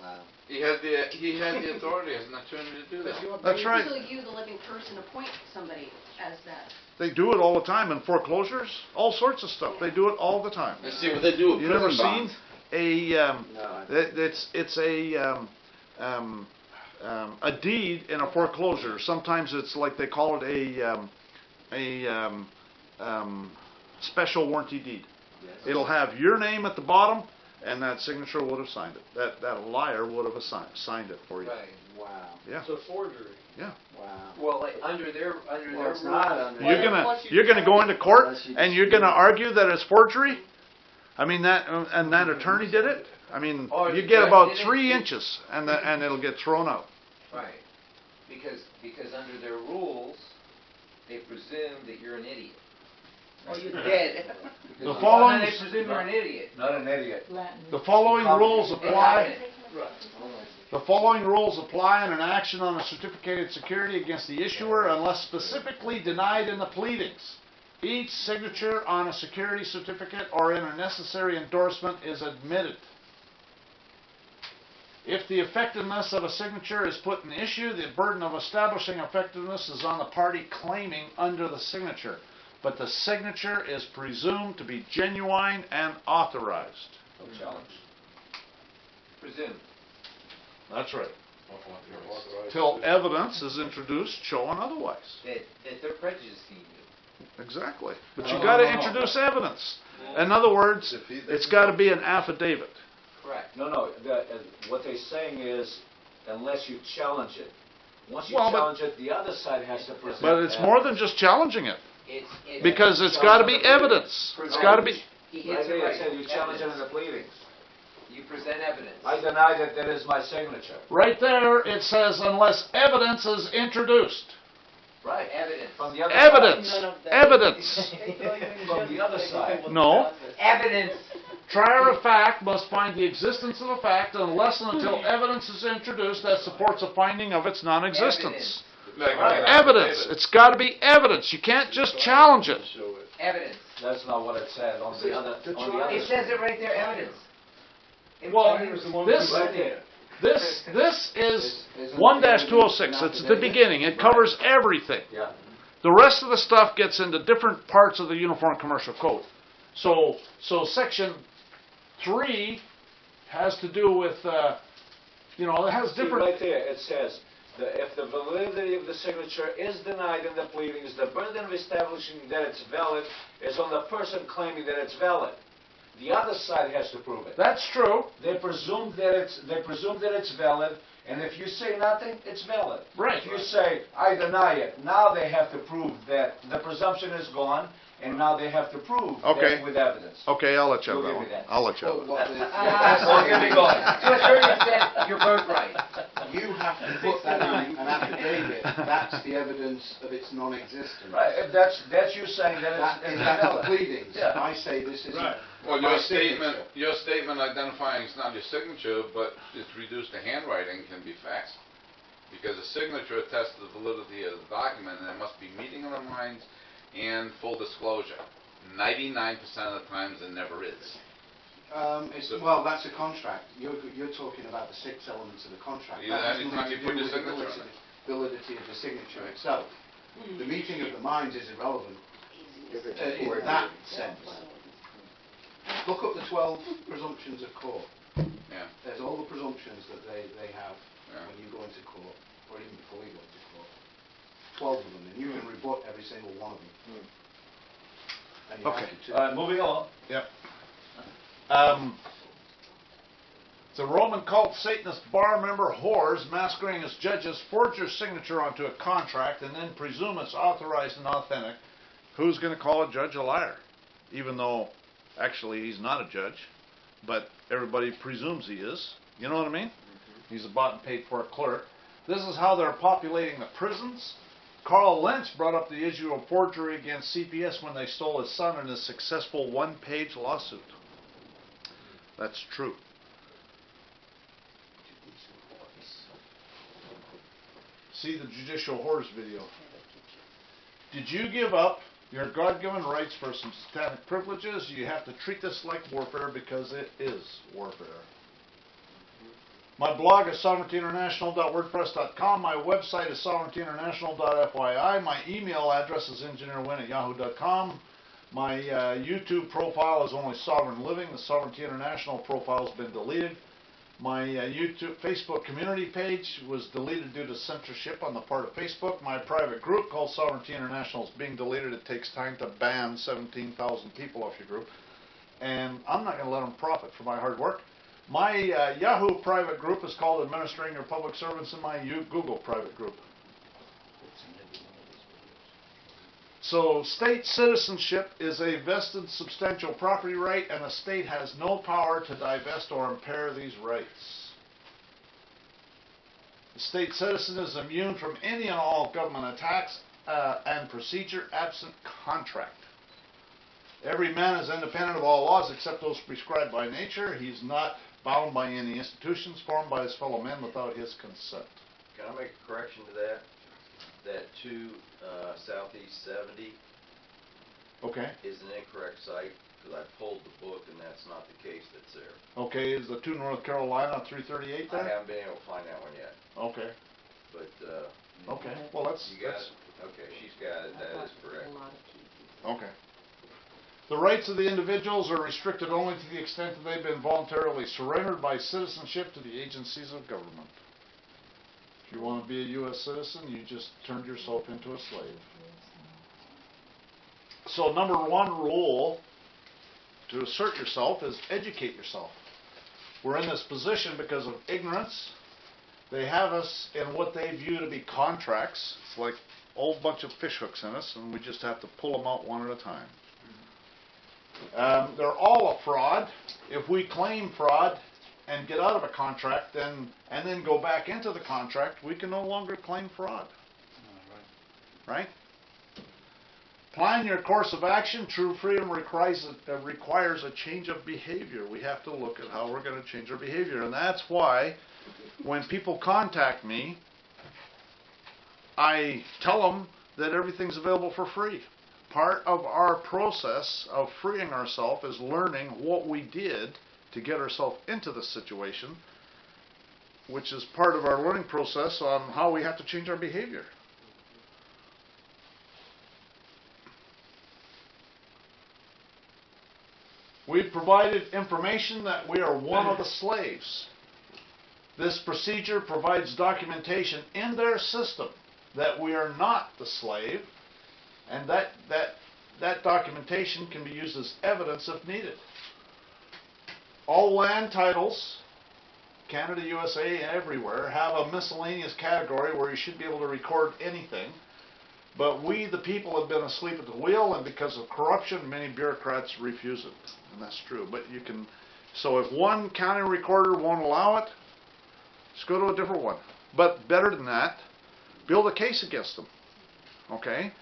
Wow. He had the authority as an attorney to do that. that's right. So you, the living person, appoint somebody as that. They do it all the time in foreclosures, all sorts of stuff. They do it all the time. Let's see what they do with You never prison seen bonds. it's a deed in a foreclosure. Sometimes it's like they call it a special warranty deed. It'll have your name at the bottom, and that signature would have signed it. That liar would have signed it for you. Right. Wow. Yeah. It's a forgery. Wow. Well, like, under their Well, it's rules. not under. You're gonna go into court Unless you and you're gonna dispute. argue that it's forgery. I mean that attorney did it. I mean, Or you the get judge about did it. 3 inches and it'll get thrown out. Right. Because under their rules, they presume that you're an idiot. Or you're dead. The following They presume you're an idiot. Not an idiot. Latin. the following rules apply. Right. The following rules apply in an action on a certificated security against the issuer unless specifically denied in the pleadings. Each signature on a security certificate or in a necessary endorsement is admitted. If the effectiveness of a signature is put in issue, the burden of establishing effectiveness is on the party claiming under the signature. But the signature is presumed to be genuine and authorized. No challenge. Presume. That's right. Authorized Till to- evidence is introduced showing otherwise. That they're prejudicing you. Exactly. But you No, got to no, no. introduce evidence. In other words, it's got to be an affidavit. Correct. No, what they're saying is, unless you challenge it. Once you Well, but- challenge it, the other side has to present. But it's more than just challenging it. It's Because it's got to be evidence. It's got to be. He Right hits it there, right. it said you challenge it in Evidence. the pleadings. You present evidence. I deny that that is my signature. Right there it says unless evidence is introduced. Right, evidence. From the other Evidence. side. Evidence. From the other side. No. Evidence. Trier of fact must find the existence of a fact unless and until evidence is introduced that supports a finding of its non-existence. Evidence. It's got to be evidence. You can't just challenge it. Evidence. That's not what it said on the other, on the other It says it right there, evidence. Well, this is 1-206. It's at the beginning. It covers everything. Yeah. The rest of the stuff gets into different parts of the Uniform Commercial Code. So section 3 has to do with, it has See, different. right there, it says, if the validity of the signature is denied in the pleadings, the burden of establishing that it's valid is on the person claiming that it's valid. The other side has to prove it. That's true. They presume that it's valid, and if you say nothing, it's valid. Right. If you say, I deny it, now they have to prove that the presumption is gone, and now they have to prove Okay. that with evidence. Okay, I'll let you have You'll that give me one. that. I'll let you have it. We're gonna be going. To a certain extent, your birthright. You have to put that in an affidavit. That's the evidence of its non-existence. Right, that's you saying that it's That's the valid. pleadings. Yeah. I say this isn't. Right. Well, my your statement identifying it's not your signature, but it's reduced to handwriting can be faxed. Because a signature attests to the validity of the document, and there must be meeting of the minds and full disclosure. 99% of the times it never is. Well, that's a contract. You're talking about the 6 elements of the contract. Yeah, That has anytime nothing you to put do your with the signature on it. validity of the signature itself. The meeting of the minds is irrelevant in that sense. Look up the 12 presumptions of court. Yeah. There's all the presumptions that they have Yeah. when you go into court, or even before you go into court. 12 of them, and you can rebut every single one of them. And you Okay. have to too. Moving on. Yep. The Roman cult Satanist bar member whores masquerading as judges forge their signature onto a contract and then presume it's authorized and authentic. Who's going to call a judge a liar? Even though actually he's not a judge, but everybody presumes he is. You know what I mean? He's a bought and paid for clerk. This is how they're populating the prisons. Carl Lentz brought up the issue of forgery against CPS when they stole his son in a successful one-page lawsuit. That's true. See the Judicial Whores video. Did you give up your God-given rights for some satanic privileges? You have to treat this like warfare because it is warfare. My blog is sovereigntyinternational.wordpress.com. My website is sovereigntyinternational.fyi. My email address is engineerwin@yahoo.com. My YouTube profile is only Sovereign Living. The Sovereignty International profile has been deleted. My Facebook community page was deleted due to censorship on the part of Facebook. My private group called Sovereignty International is being deleted. It takes time to ban 17,000 people off your group. And I'm not going to let them profit for my hard work. My Yahoo private group is called Administering Your Public Servants in my Google private group. So state citizenship is a vested substantial property right, and the state has no power to divest or impair these rights. The state citizen is immune from any and all government attacks and procedure absent contract. Every man is independent of all laws except those prescribed by nature. He's not bound by any institutions formed by his fellow men without his consent. Can I make a correction to that? That 2 Southeast 70 Okay. is an incorrect site, because I pulled the book and that's not the case that's there. Okay, is the 2 North Carolina 338 there? I haven't been able to find that one yet, Okay. but, Okay. Well, that's you got it? Okay, she's got it, that is correct. okay. The rights of the individuals are restricted only to the extent that they've been voluntarily surrendered by citizenship to the agencies of government. If you want to be a U.S. citizen, you just turned yourself into a slave. So number 1 rule to assert yourself is educate yourself. We're in this position because of ignorance. They have us in what they view to be contracts. It's like a whole bunch of fish hooks in us, and we just have to pull them out one at a time. They're all a fraud. If we claim fraud and get out of a contract and then go back into the contract, we can no longer claim fraud. right? Plan your course of action. True freedom requires a change of behavior. We have to look at how we're going to change our behavior. And that's why when people contact me, I tell them that everything's available for free. Part of our process of freeing ourselves is learning what we did to get ourselves into this situation, which is part of our learning process on how we have to change our behavior. We've provided information that we are one of the slaves. This procedure provides documentation in their system that we are not the slave, and that documentation can be used as evidence if needed. All land titles, Canada, USA, everywhere, have a miscellaneous category where you should be able to record anything. But we, the people, have been asleep at the wheel, and because of corruption, many bureaucrats refuse it. And that's true. But you can, so if one county recorder won't allow it, just go to a different one. But better than that, build a case against them. Okay?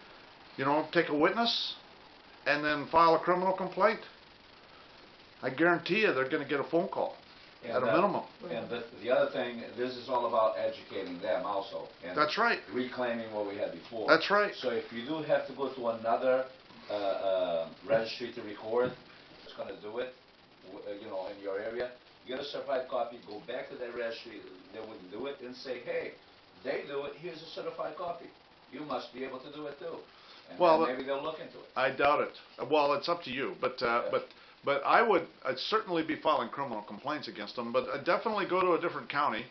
You know, take a witness and then file a criminal complaint. I guarantee you they're going to get a phone call. At a minimum. And the other thing, this is all about educating them also. And that's right. Reclaiming what we had before. That's right. So if you do have to go to another registry to record, it's going to do it, you know, in your area, get a certified copy, go back to that registry, they wouldn't do it, and say, hey, they do it, here's a certified copy. You must be able to do it too. And well, maybe they'll look into it. I doubt it. Well, it's up to you, But I'd certainly be filing criminal complaints against them, but I'd definitely go to a different county.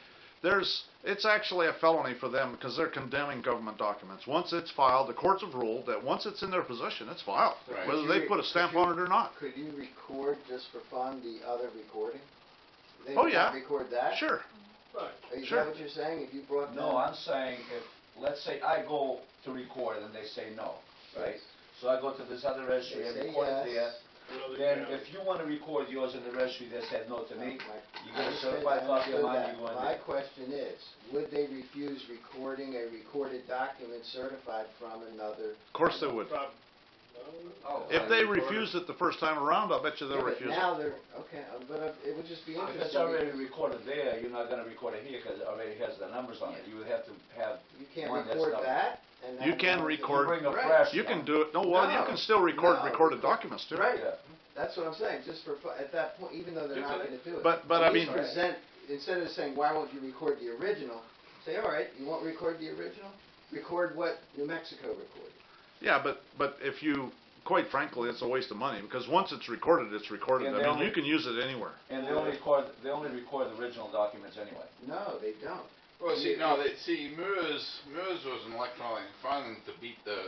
It's actually a felony for them because they're condemning government documents. Once it's filed, the courts have ruled that once it's in their possession, it's filed, right, whether they put a stamp on it or not. Could you record just for fun the other recording? They oh yeah. Record that? Sure. Right. Is that what you're saying? If you brought No, I'm saying if, let's say I go to record and they say no, right? So I go to this other registry and record it there. Then if you want to record yours in the registry that said no to me, you get a certified copy of mine, you go in there. My question is, would they refuse recording a recorded document certified from another? Of course they would. If they refused it the first time around, I'll bet you they'll refuse it. Now they're, okay, but it would just be interesting. If it's already recorded there, you're not going to record it here because it already has the numbers on it. You would have to have You can't record that? You can record. You can do it. No, you can still record recorded documents too. Right. Yeah. That's what I'm saying. Just for at that point, even though they're not going to do it. But I mean, instead of saying why won't you record the original, say all right, you won't record the original. Record what New Mexico recorded. Yeah, but if you, quite frankly, it's a waste of money because once it's recorded, it's recorded. I mean, you can use it anywhere. And they only record the original documents anyway. No, they don't. Well, MERS was an electronic filing to beat the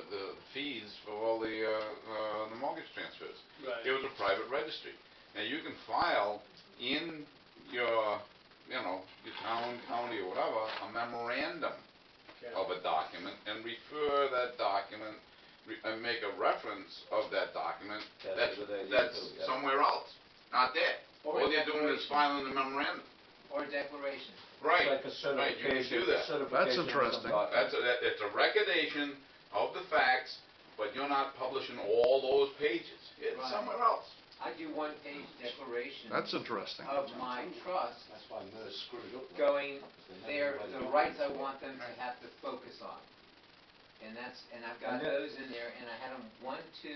fees for all the mortgage transfers. Right. It was a private registry. Now you can file in your, your town, county, or whatever, a memorandum of a document and refer that document and make a reference of that document that's somewhere else, not there. All they're doing is filing the memorandum. Or a declaration. Right, like a right, you can do that. That's interesting. It's a recordation of the facts, but you're not publishing all those pages. It's somewhere else. I do one-page declaration. That's interesting. Of my trust. That's why MERS screwed it up. Going there, the rights I want them to have to focus on. And I've got those in there, and I had them 1, 2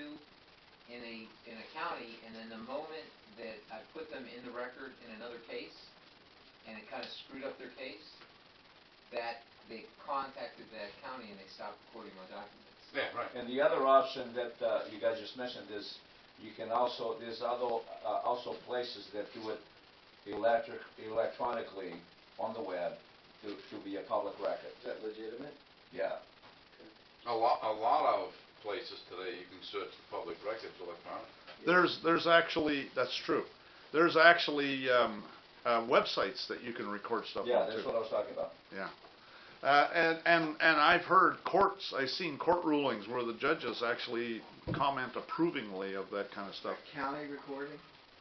in a county, and then the moment that I put them in the record in another case, and it kind of screwed up their case, that they contacted that county and they stopped recording my documents. Yeah, right. And the other option that you guys just mentioned is you can also, there's other also places that do it electronically on the web to be a public record. Is that legitimate? Yeah. A lot of places today you can search the public records electronically. There's actually, that's true. There's actually websites that you can record stuff on too. Yeah, that's what I was talking about. Yeah. And I've heard I've seen court rulings where the judges actually comment approvingly of that kind of stuff. County recording?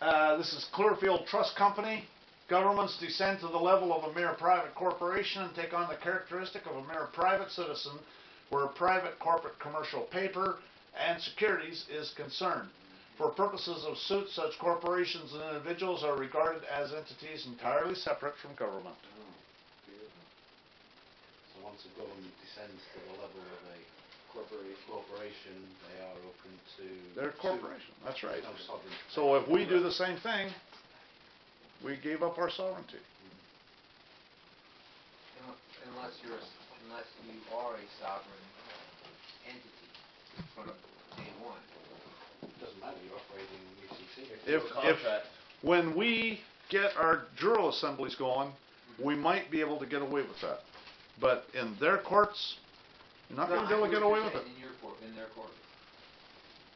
This is Clearfield Trust Company. Governments descend to the level of a mere private corporation and take on the characteristic of a mere private citizen where private corporate commercial paper and securities is concerned. For purposes of suit, such corporations and individuals are regarded as entities entirely separate from government. So once a government descends to the level of a corporation, they are open to... They're a corporation, that's right. No sovereignty. So if we do the same thing, we gave up our sovereignty. Unless you are a sovereign entity from day one. Doesn't matter, you're operating UCC. If when we get our jural assemblies going, we might be able to get away with that. But in their courts, you're not going to be able to get away with it. In their court.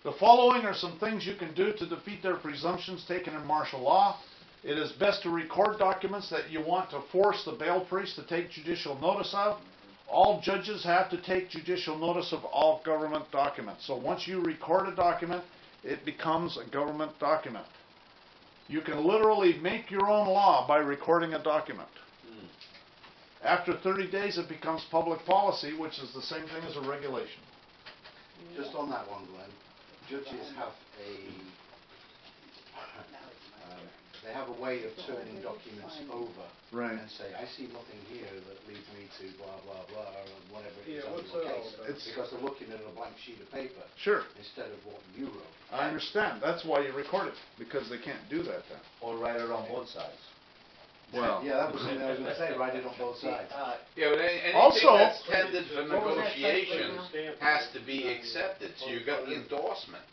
The following are some things you can do to defeat their presumptions taken in martial law. It is best to record documents that you want to force the bail priest to take judicial notice of. All judges have to take judicial notice of all government documents. So once you record a document, it becomes a government document. You can literally make your own law by recording a document. After 30 days, it becomes public policy, which is the same thing as a regulation. Just on that one, Glenn, judges have they have a way of turning documents over and say, I see nothing here that leads me to blah, blah, blah, or whatever it is on your case. Because they're looking at a blank sheet of paper instead of what you wrote. I understand. That's why you record it, because they can't do that then. Or write it on both sides. Well, yeah, that was something I was going to say, write it on both sides. Yeah, but anything Also, that's tended for negotiation has to be accepted. So you got the endorsement,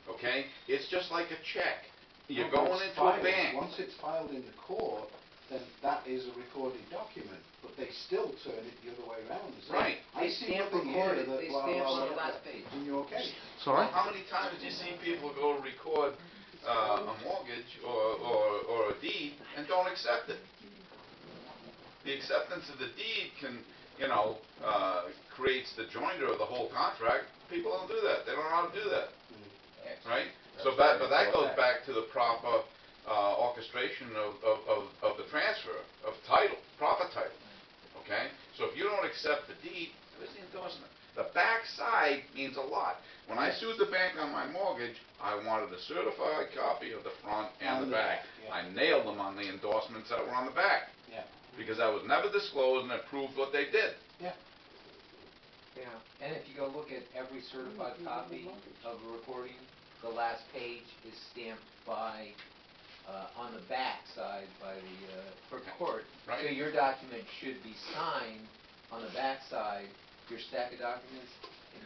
okay? It's just like a check. You're going into a bank. Once it's filed in the court, then that is a recorded document, but they still turn it the other way around. So Right. I see nothing here that they blah, stamp blah, on the blah, last page. in your case. Sorry? How many times do you see people go record a mortgage or a deed and don't accept it? The acceptance of the deed can, creates the joinder of the whole contract. People don't do that. They don't know how to do that. Right? But that goes back to the proper orchestration of the transfer of title, proper title. Okay? So if you don't accept the deed, there's the endorsement. The back side means a lot. When I sued the bank on my mortgage, I wanted a certified copy of the front and the back. I nailed them on the endorsements that were on the back. Because I was never disclosed and it proved what they did. Yeah, and if you go look at every certified copy of a recording, the last page is stamped by, on the back side by the court. Right. So your document should be signed on the back side, your stack of documents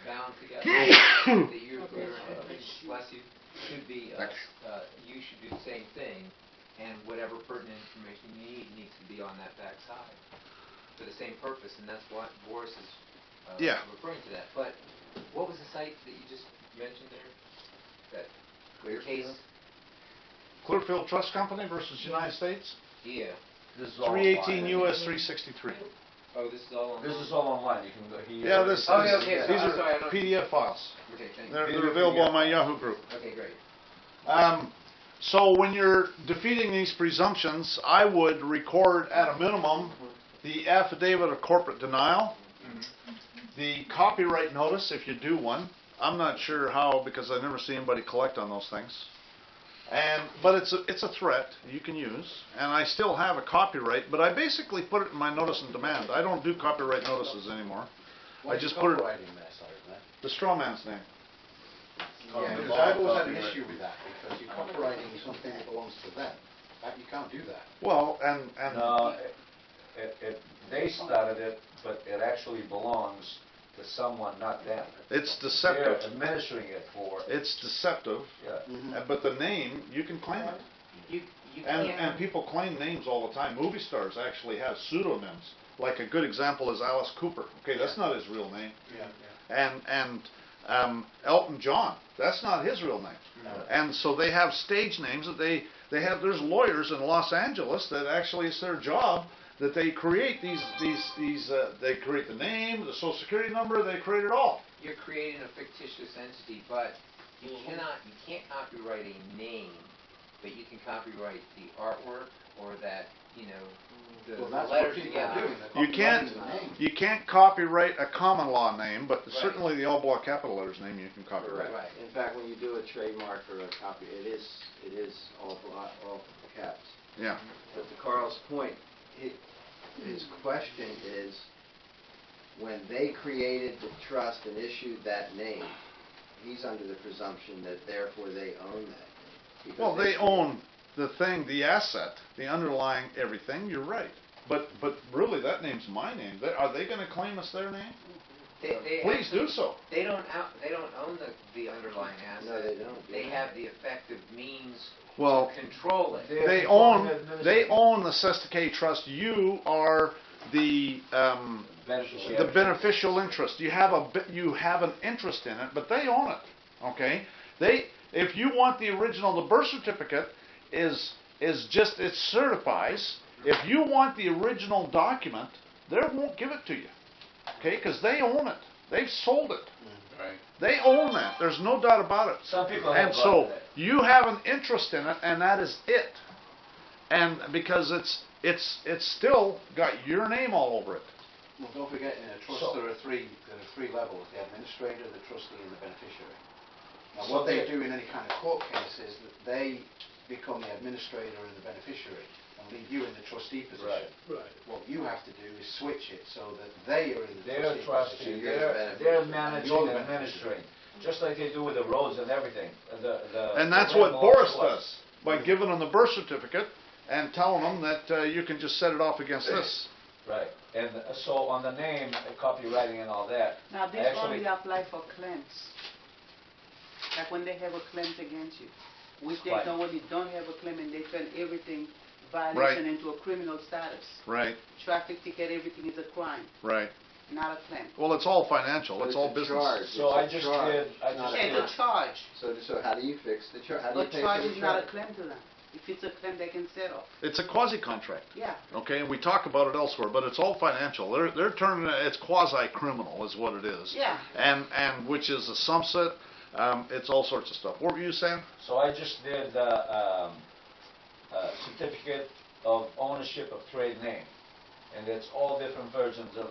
bound together. That your bless you, should be, you should do the same thing. And whatever pertinent information you need needs to be on that back side for the same purpose, and that's what Boris is referring to that. But what was the site that you just mentioned there? That case? Clearfield Trust Company versus United States? Yeah. This is all 318 online. US 363. Oh, this is all online? This is all online. You can go here. Yeah, These are PDF files. Okay, thank you. They're available on my Yahoo group. Okay, great. So when you're defeating these presumptions, I would record at a minimum the affidavit of corporate denial, the copyright notice if you do one. I'm not sure how, because I never see anybody collect on those things. But it's a threat you can use, and I still have a copyright, but I basically put it in my notice and demand. I don't do copyright notices anymore. I just put it the straw man's name. Yeah, because I've always had an issue with that, because you're copyrighting something that belongs to them. You can't do that. Well, No, they started it, but it actually belongs to someone, not them. It's deceptive. They're administering it for. It's deceptive. Yeah. But the name, you can claim it. And people claim names all the time. Movie stars actually have pseudonyms. Like a good example is Alice Cooper. Okay, that's not his real name. And Elton John, that's not his real name. And so they have stage names that they have. There's lawyers in Los Angeles that actually it's their job that they create these they create the name, the social security number, they create it all. You're creating a fictitious entity, but you can't copyright a name but you can copyright the artwork or that, you know, the Well, that's letters what people are together. doing. They're You can't, copyrighting the name. you can't copyright a common law name, but Right. certainly the all block capital letters name you can copyright. Right. In fact, when you do a trademark or a copy, it is all caps. Yeah. But to Carl's point, his question is, when they created the trust and issued that name, he's under the presumption that therefore they own that name. Because Well, they own the thing, the asset, the underlying everything, you're right. But really, that name's my name. Are they gonna claim it's their name? They Please actually- do so. They don't own the underlying asset. No, they don't. They have the effective means Well, to control it. they own the Sesta K Trust. You are the beneficial interest. You have an interest in it, but they own it. Okay? If you want the original, the birth certificate is just, it certifies. If you want the original document, they won't give it to you. Okay? Because they own it. They've sold it. Right. They own that. There's no doubt about it. Some people And have so bought that. you have an interest in it, and that is it. And because it's still got your name all over it. Well, don't forget, in a trust there are three levels: the administrator, the trustee, and the beneficiary. Now, So what they do in any kind of court case is that they become the administrator and the beneficiary, and leave you in the trustee position. Right. What you have to do is switch it so that they are in the They're trustee trustee, position. they're managing You're the and administering, just like they do with the roads and everything. And that's what Boris does by giving them the birth certificate and telling them that you can just set it off against this. Right, and so on the name, copywriting and all that. Now, this actually, only apply for claims. Like when they have a claim against you. Which they Right. normally don't have a claim and they turn everything violation into a criminal status. Right, Traffic ticket, everything is a crime, right. not a claim. Well, it's all financial. It's all a business. charge. So It's a charge. It's a charge. So how do you fix the charge? How do you A pay charge for the is not a charge? claim to them. If it's a claim, they can settle. It's a quasi-contract. Yeah. Okay, and we talk about it elsewhere, but it's all financial. They're turning it's quasi-criminal is what it is. Yeah. And which is a subset. It's all sorts of stuff. What were you saying? So I just did certificate of ownership of trade name, and it's all different versions of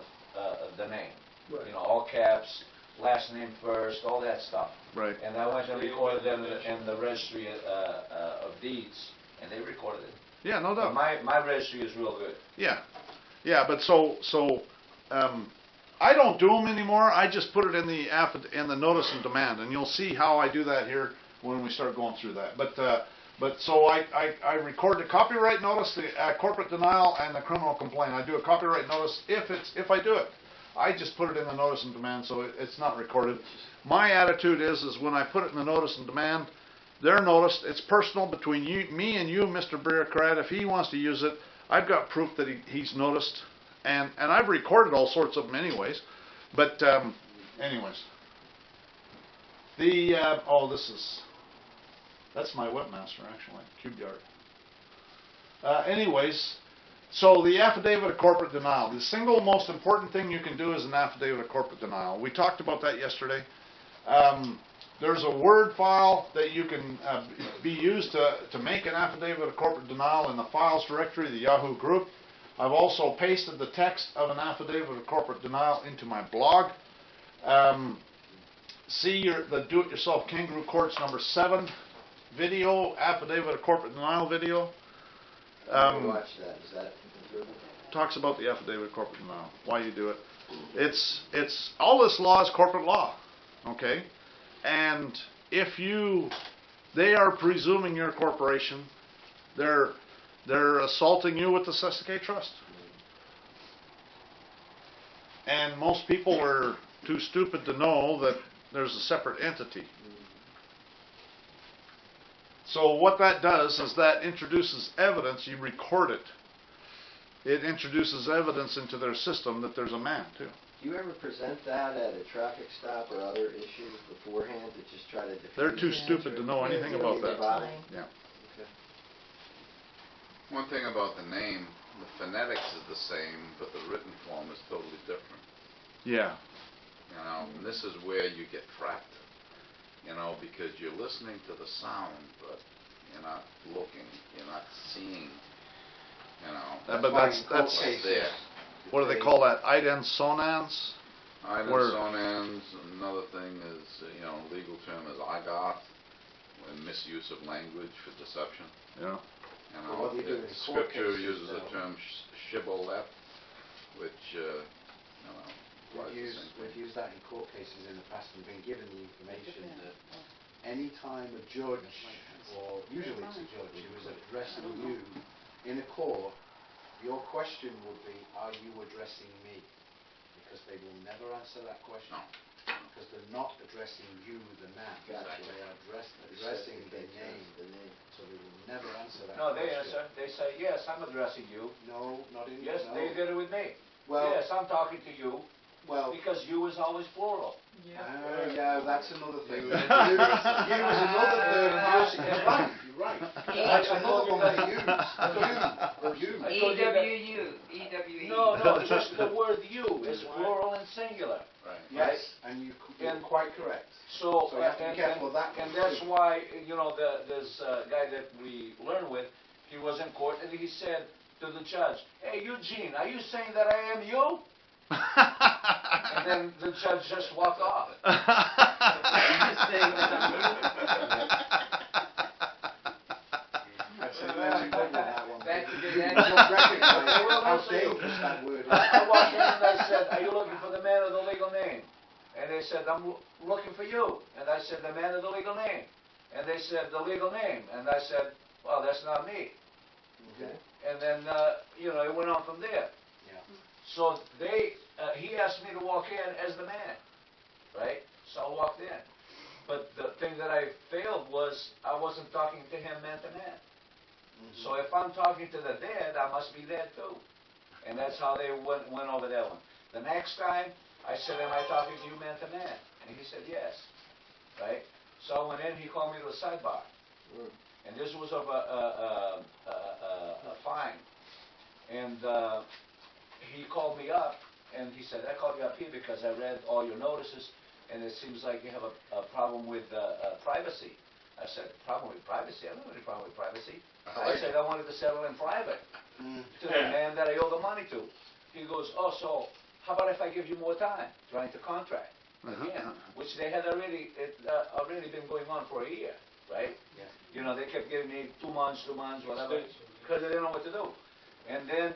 the name. Right. You know, all caps, last name first, all that stuff. Right. And I went and recorded them in the registry of deeds, and they recorded it. Yeah, no But doubt. my registry is real good. Yeah, but I don't do them anymore. I just put it in the notice and demand, and you'll see how I do that here when we start going through that. But so I record the copyright notice, the corporate denial, and the criminal complaint. I do a copyright notice if I do it. I just put it in the notice and demand, so it's not recorded. My attitude is when I put it in the notice and demand, they're noticed. It's personal between me and you, Mr. Bureaucrat. If he wants to use it, I've got proof that he's noticed, and I've recorded all sorts of them anyways. But anyways, that's my webmaster actually, CubeYard. Anyways. So the affidavit of corporate denial. The single most important thing you can do is an affidavit of corporate denial. We talked about that yesterday. There's a Word file that you can be used to make an affidavit of corporate denial in the files directory, the Yahoo group. I've also pasted the text of an affidavit of corporate denial into my blog. See the Do-It-Yourself Kangaroo Courts number 7 video, affidavit of corporate denial video. Watch that. Is that Talks about the affidavit of corporate denial, why you do it. It's all this law is corporate law, okay? And if they are presuming you're a corporation, they're assaulting you with the Sesta K Trust. And most people are too stupid to know that there's a separate entity. So what that does is that introduces evidence, you record it. It introduces evidence into their system that there's a man, too. Do you ever present that at a traffic stop or other issues beforehand to just try to defend? They're too stupid to know anything about that. Yeah. Okay. One thing about the name, the phonetics is the same, but the written form is totally different. Yeah. You know, and this is where you get trapped. You know, because you're listening to the sound, but you're not looking, you're not seeing, you know. But that's what's there. what do they call that? Idensonans? Idensonans, another thing is, you know, legal term is agat, and misuse of language for deception. Yeah. You Well, know, what do you do in court Scripture cases, uses the though? term shibboleth, which, you know, applies the same We've thing. used that in court cases in the past and been given the information that any time a judge, or usually it's a judge, who is addressing you in a court, your question would be, are you addressing me? Because they will never answer that question. No. Because they're not addressing you, the man. Gotcha. They are addressing the name. So they will never answer that No, they question. answer, they say, yes, I'm addressing you. No, not in. Yes, no. they did it with me. Well, Yes, I'm talking to you, well, because you is always plural. yeah, that's another thing. You is another third person. You're right, you're right. That's another one they use. You. I told you that- E-W-E. No, just the word you is plural and singular. Right. Yes, and you're quite correct. So, So you have to be careful of that and one, that's too. why, you know, this guy that we learned with, he was in court and he said to the judge, hey, Eugene, are you saying that I am you? And then the judge just walked off. That's a very good one, that one. That's a good You answer. don't recognize how dangerous that word is. I walked in and I said, are you looking for the man of the legal name? And they said, I'm looking for you. And I said, the man of the legal name. And they said, the legal name. And I said, well, that's not me. Okay. And then, you know, it went on from there. Yeah. So he asked me to walk in as the man, right? So I walked in. But the thing that I failed was I wasn't talking to him man to man. So if I'm talking to the dead, I must be dead too. And that's how they went over that one. The next time, I said, am I talking to you man to man? And he said, yes, right? So I went in, he called me to the sidebar. And this was of a fine. And he called me up, and he said, I called you up here because I read all your notices, and it seems like you have a problem with privacy. I said, problem with privacy? I don't have any problem with privacy. I said, I wanted to settle in private to the man that I owe the money to. He goes, oh, so how about if I give you more time trying to contract again, which they had already been going on for a year, right? Yeah. You know, they kept giving me 2 months, whatever, because they didn't know what to do. And then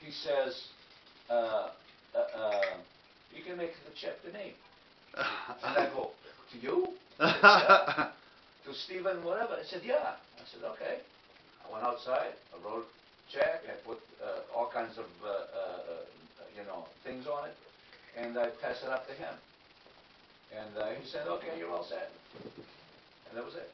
he says, you can make the check to me. And I go, to you? He said, yeah. To Stephen, whatever. I said, yeah. I said, okay. I went outside, I wrote a check, I put all kinds of, you know, things on it, and I passed it up to him. And he said, okay, you're all set. And that was it.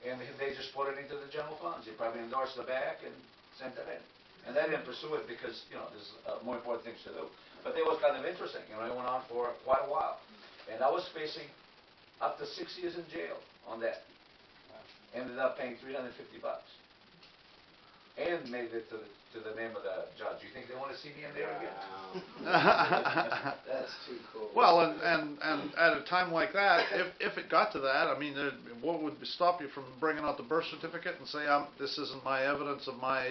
And they just put it into the general funds. He probably endorsed the back and sent it in. And I didn't pursue it because, you know, there's more important things to do. But it was kind of interesting. You know, it went on for quite a while. And I was facing up to 6 years in jail on that. Ended up paying $350. And made it to the name of the judge. You think they want to see me in there again? That's too cool. Well, and at a time like that, if it got to that, I mean, what would stop you from bringing out the birth certificate and say, this isn't my evidence of my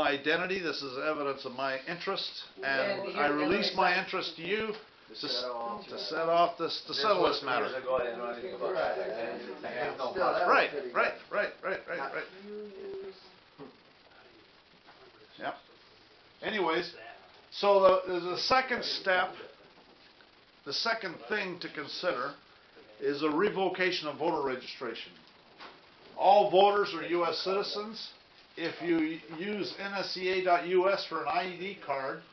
identity. This is evidence of my interest, and I release my interest to you to settle this matter. Years ago, I didn't know anything about that. I had no Right. Yep. Anyways, so the second step, the second thing to consider is a revocation of voter registration. All voters are U.S. citizens. If you use nsca.us for an ID card,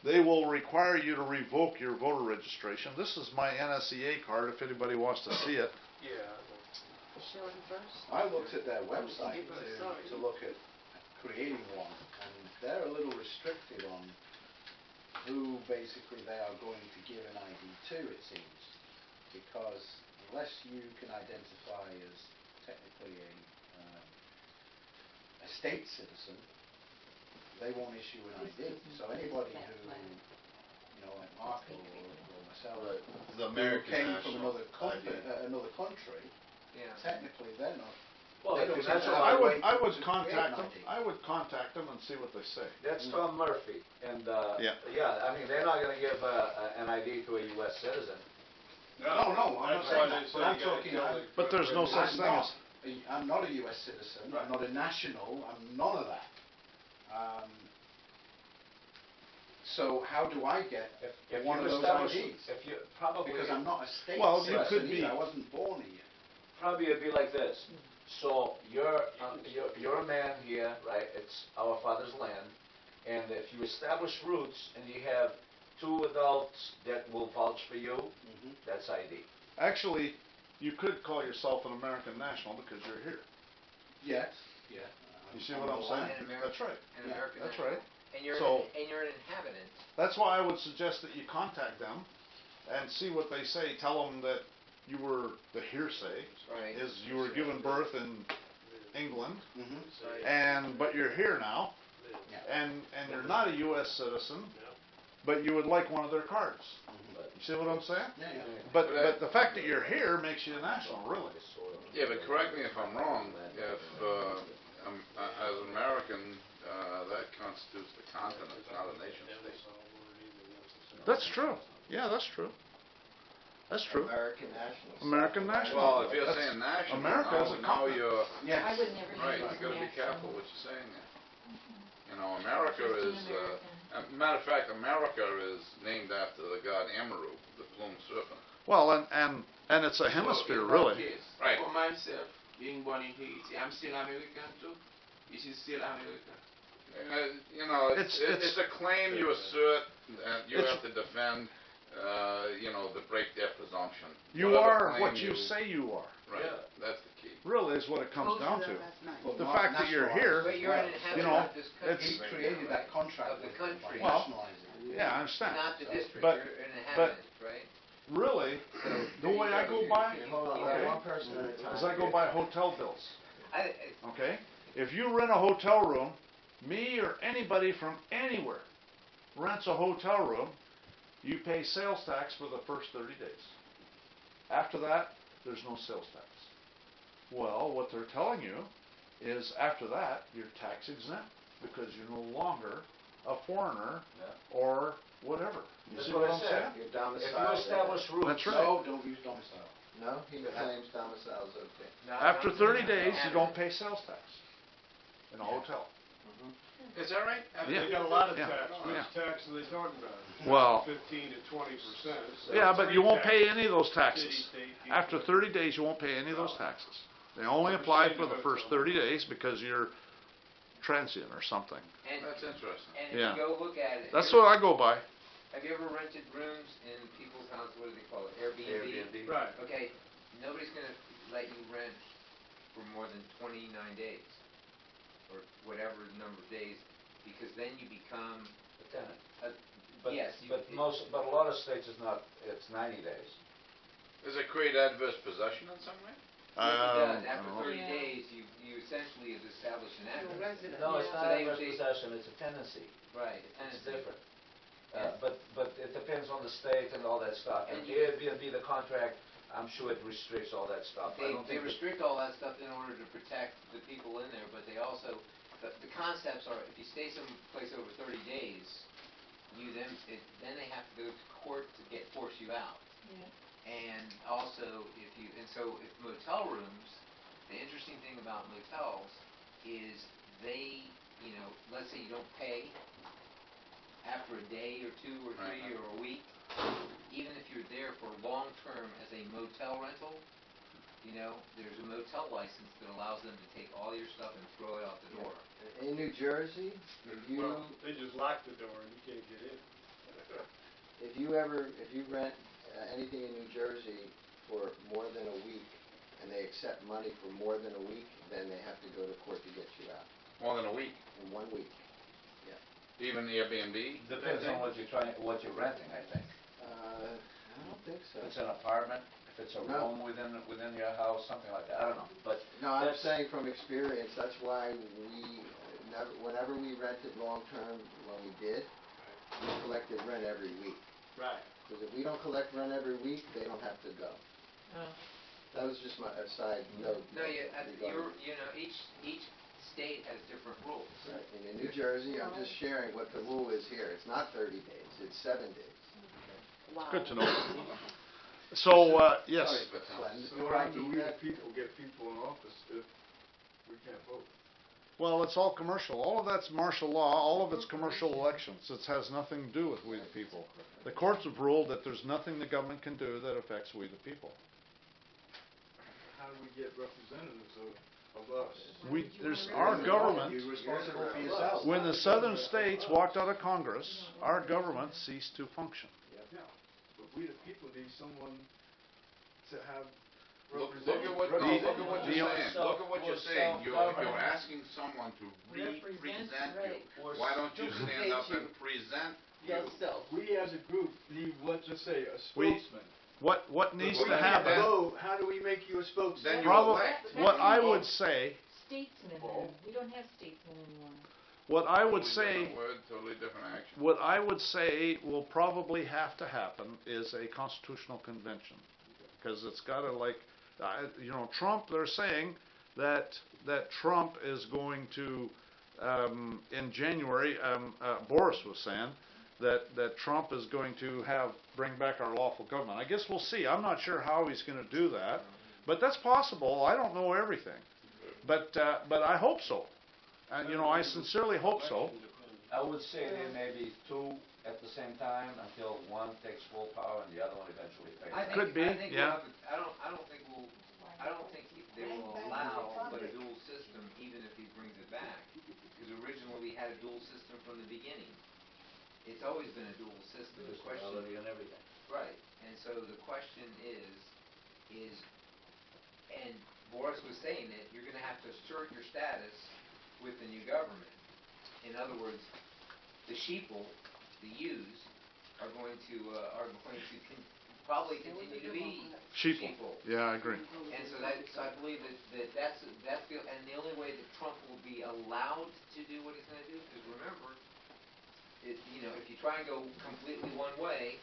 they will require you to revoke your voter registration. This is my NSCA card if anybody wants to see it. Show it first. I looked at their website to look at creating one, and they're a little restricted on who basically they are going to give an ID to, it seems, because unless you can identify as technically a state citizen, they won't issue an ID. So anybody who, you know, like Mark or myself, The who American came national from another country, technically they're not Well, They if don't that's have what a way I to would create contact an them, ID. I would contact them and see what they say. That's Tom Murphy, and, Yeah. yeah, I mean, they're not gonna give, an ID to a US citizen. No, no, I'm not That's saying why that, they but say I'm you gotta talking, kill I'm the- But there's no such thing as, I'm not a US citizen, I'm not a national, I'm none of that. So how do I get If one you of those establish, IDs? if you, probably, Because I'm not a state Well, you citizen could be. either, I wasn't born here. probably it'd be like this. So you're a man here, right? It's our father's land, and if you establish roots and you have 2 adults that will vouch for you, that's ID. actually, you could call yourself an American national because you're here. Yes, yeah. You see what I'm saying? An American- That's right. An American That's national. right. And you're, So- and you're an inhabitant. That's why I would suggest that you contact them and see what they say. Tell them that you were, the hearsay Right. is you were given birth in England, Right. but you're here now, Yeah. and you're not a U.S. citizen, but you would like one of their cards. You see what I'm saying? Yeah, yeah. But the fact that you're here makes you a national, really. Yeah, but correct me if I'm wrong, if, as an American, that constitutes the continent, not a nation state. That's true. Yeah, that's true. That's true. American nationals. American national. Well, if you're That's- saying national, America is a now continent. you're, Yes. I would never right, use you gotta be national. careful what you're saying there. You know, America Just an is, American. matter of fact, America is named after the god Amaru, the plumed serpent. Well, and it's a hemisphere, So in really. that case, Right. for myself, being born in Haiti, I'm still American too. This is still American. You know, It's- it's a claim you assert, and you It's- have to defend, you know, to break their presumption. You Whatever are claim what you say you are. Right, that's the key. Really is what it comes Close down to to. that, that's nice. Well, The not fact that you're nationalised. here, But you're an Well, inhabitant know, of this country. it's- He right created now, that right? contract Of the by country. Well, nationalizing it. yeah, I understand. Not the district, But- you're an inhabitant, right? Really, the way I go by, Hold on, okay, one person at a time. is I go by hotel bills. I, Okay? If you rent a hotel room, me or anybody from anywhere rents a hotel room, you pay sales tax for the first 30 days. After that, there's no sales tax. Well, what they're telling you is after that, you're tax exempt because you're no longer a foreigner or whatever. You That's see what what I I'm said. saying? Your If domicile. you establish roots. That's right. No, don't use domicile. No, he claims domicile is okay. After 30 days, you don't pay sales tax in a hotel. Is that right? Yeah. They got a lot of Yeah. tax. Which Yeah. tax are they talking about? Well- 15 to 20%. So Yeah, but you won't tax. pay any of those City, taxes. state, After 30 days, you won't pay any of those taxes. They only apply for the first 30 days because you're transient or something. and, That's interesting. and if Yeah. you go look at it. That's have you what I go by. ever- Have you ever rented rooms in people's houses, what do they call it, Airbnb? Right. Okay, nobody's gonna let you rent for more than 29 days, or whatever the number of days, because then you become, A tenant. a, yes. you- But a lot of states is not, it's 90 days. Does it create adverse possession in some way? Yes, it does. I After don't know. 30 Yeah. days, you essentially have established an You're a address. resident. No, it's Yeah. not So they- adverse they- possession, it's a tenancy. Right. It's tenancy. different. Yes. But it depends on the state and all that stuff. And And the you- Airbnb, the contract, I'm sure it restricts all that stuff. I They, don't they think restrict all that stuff in order to protect the people in there, but they also, the concepts are, if you stay someplace over 30 days, then they have to go to court to force you out. Yeah. And also, if motel rooms, the interesting thing about motels is they, let's say you don't pay after a day or 2 or 3 Right. or a week, even if you're there for long term as a motel rental, there's a motel license that allows them to take all your stuff and throw it out the door. In New Jersey, if you, Well, they just lock the door and you can't get in. if you rent anything in New Jersey for more than a week, and they accept money for more than a week, then they have to go to court to get you out More than a week? in 1 week. Even Airbnb? depends on what you're renting, I think. I don't think so. If it's an apartment, if it's a No. room within your house, something like that, I don't know. But No, I'm that's- saying from experience, that's why whenever we rented long-term, when we did, we collected rent every week. Right. Because if we don't collect rent every week, they don't have to go. Oh. That was just my side note. No, each state has different rules. Right, and in New Jersey, I'm just sharing what the rule is here. It's not 30 days, it's 7 days. Wow. Good to know. So, yes. So how do we the people get people in office if we can't vote? Well, it's all commercial. All of that's martial law. All of it's commercial elections. It has nothing to do with we the people. The courts have ruled that there's nothing the government can do that affects we the people. How do we get representatives of us? There's our government. You're responsible for yourself. When the southern states walked out of Congress, our government ceased to function. Yeah, but we the people need someone to have Look at what you're saying. Look at what you're saying. You're asking someone to represent you. Why don't you stand up and present you? We as a group need, let's just say, a spokesman. What needs We to can't happen? vote. How do we make you a spokesman? Then you Probably, elect. what I would say, Statesmen, then. We don't have statesmen anymore. what I would Totally say, different word, totally different action. what I would say will probably have to happen is a constitutional convention, because it's got to Trump. They're saying that Trump is going to in January. Boris was saying that Trump is going to bring back our lawful government. I guess we'll see. I'm not sure how he's going to do that, but that's possible. I don't know everything, but I hope so. I sincerely hope so. I would say there may be two at the same time until one takes full power and the other one eventually fades. Could be, yeah. I don't think they will allow but a dual system even if he brings it back. Because originally we had a dual system from the beginning. It's always been a dual system. The question, and everything. right? And so the question is, and Boris was saying that you're going to have to assert your status with the new government. In other words, the sheeple, the yous, are going to probably continue to be sheeple. Yeah, I agree. And so I believe that's the only way that Trump will be allowed to do what he's going to do. Because remember, if you try and go completely one way,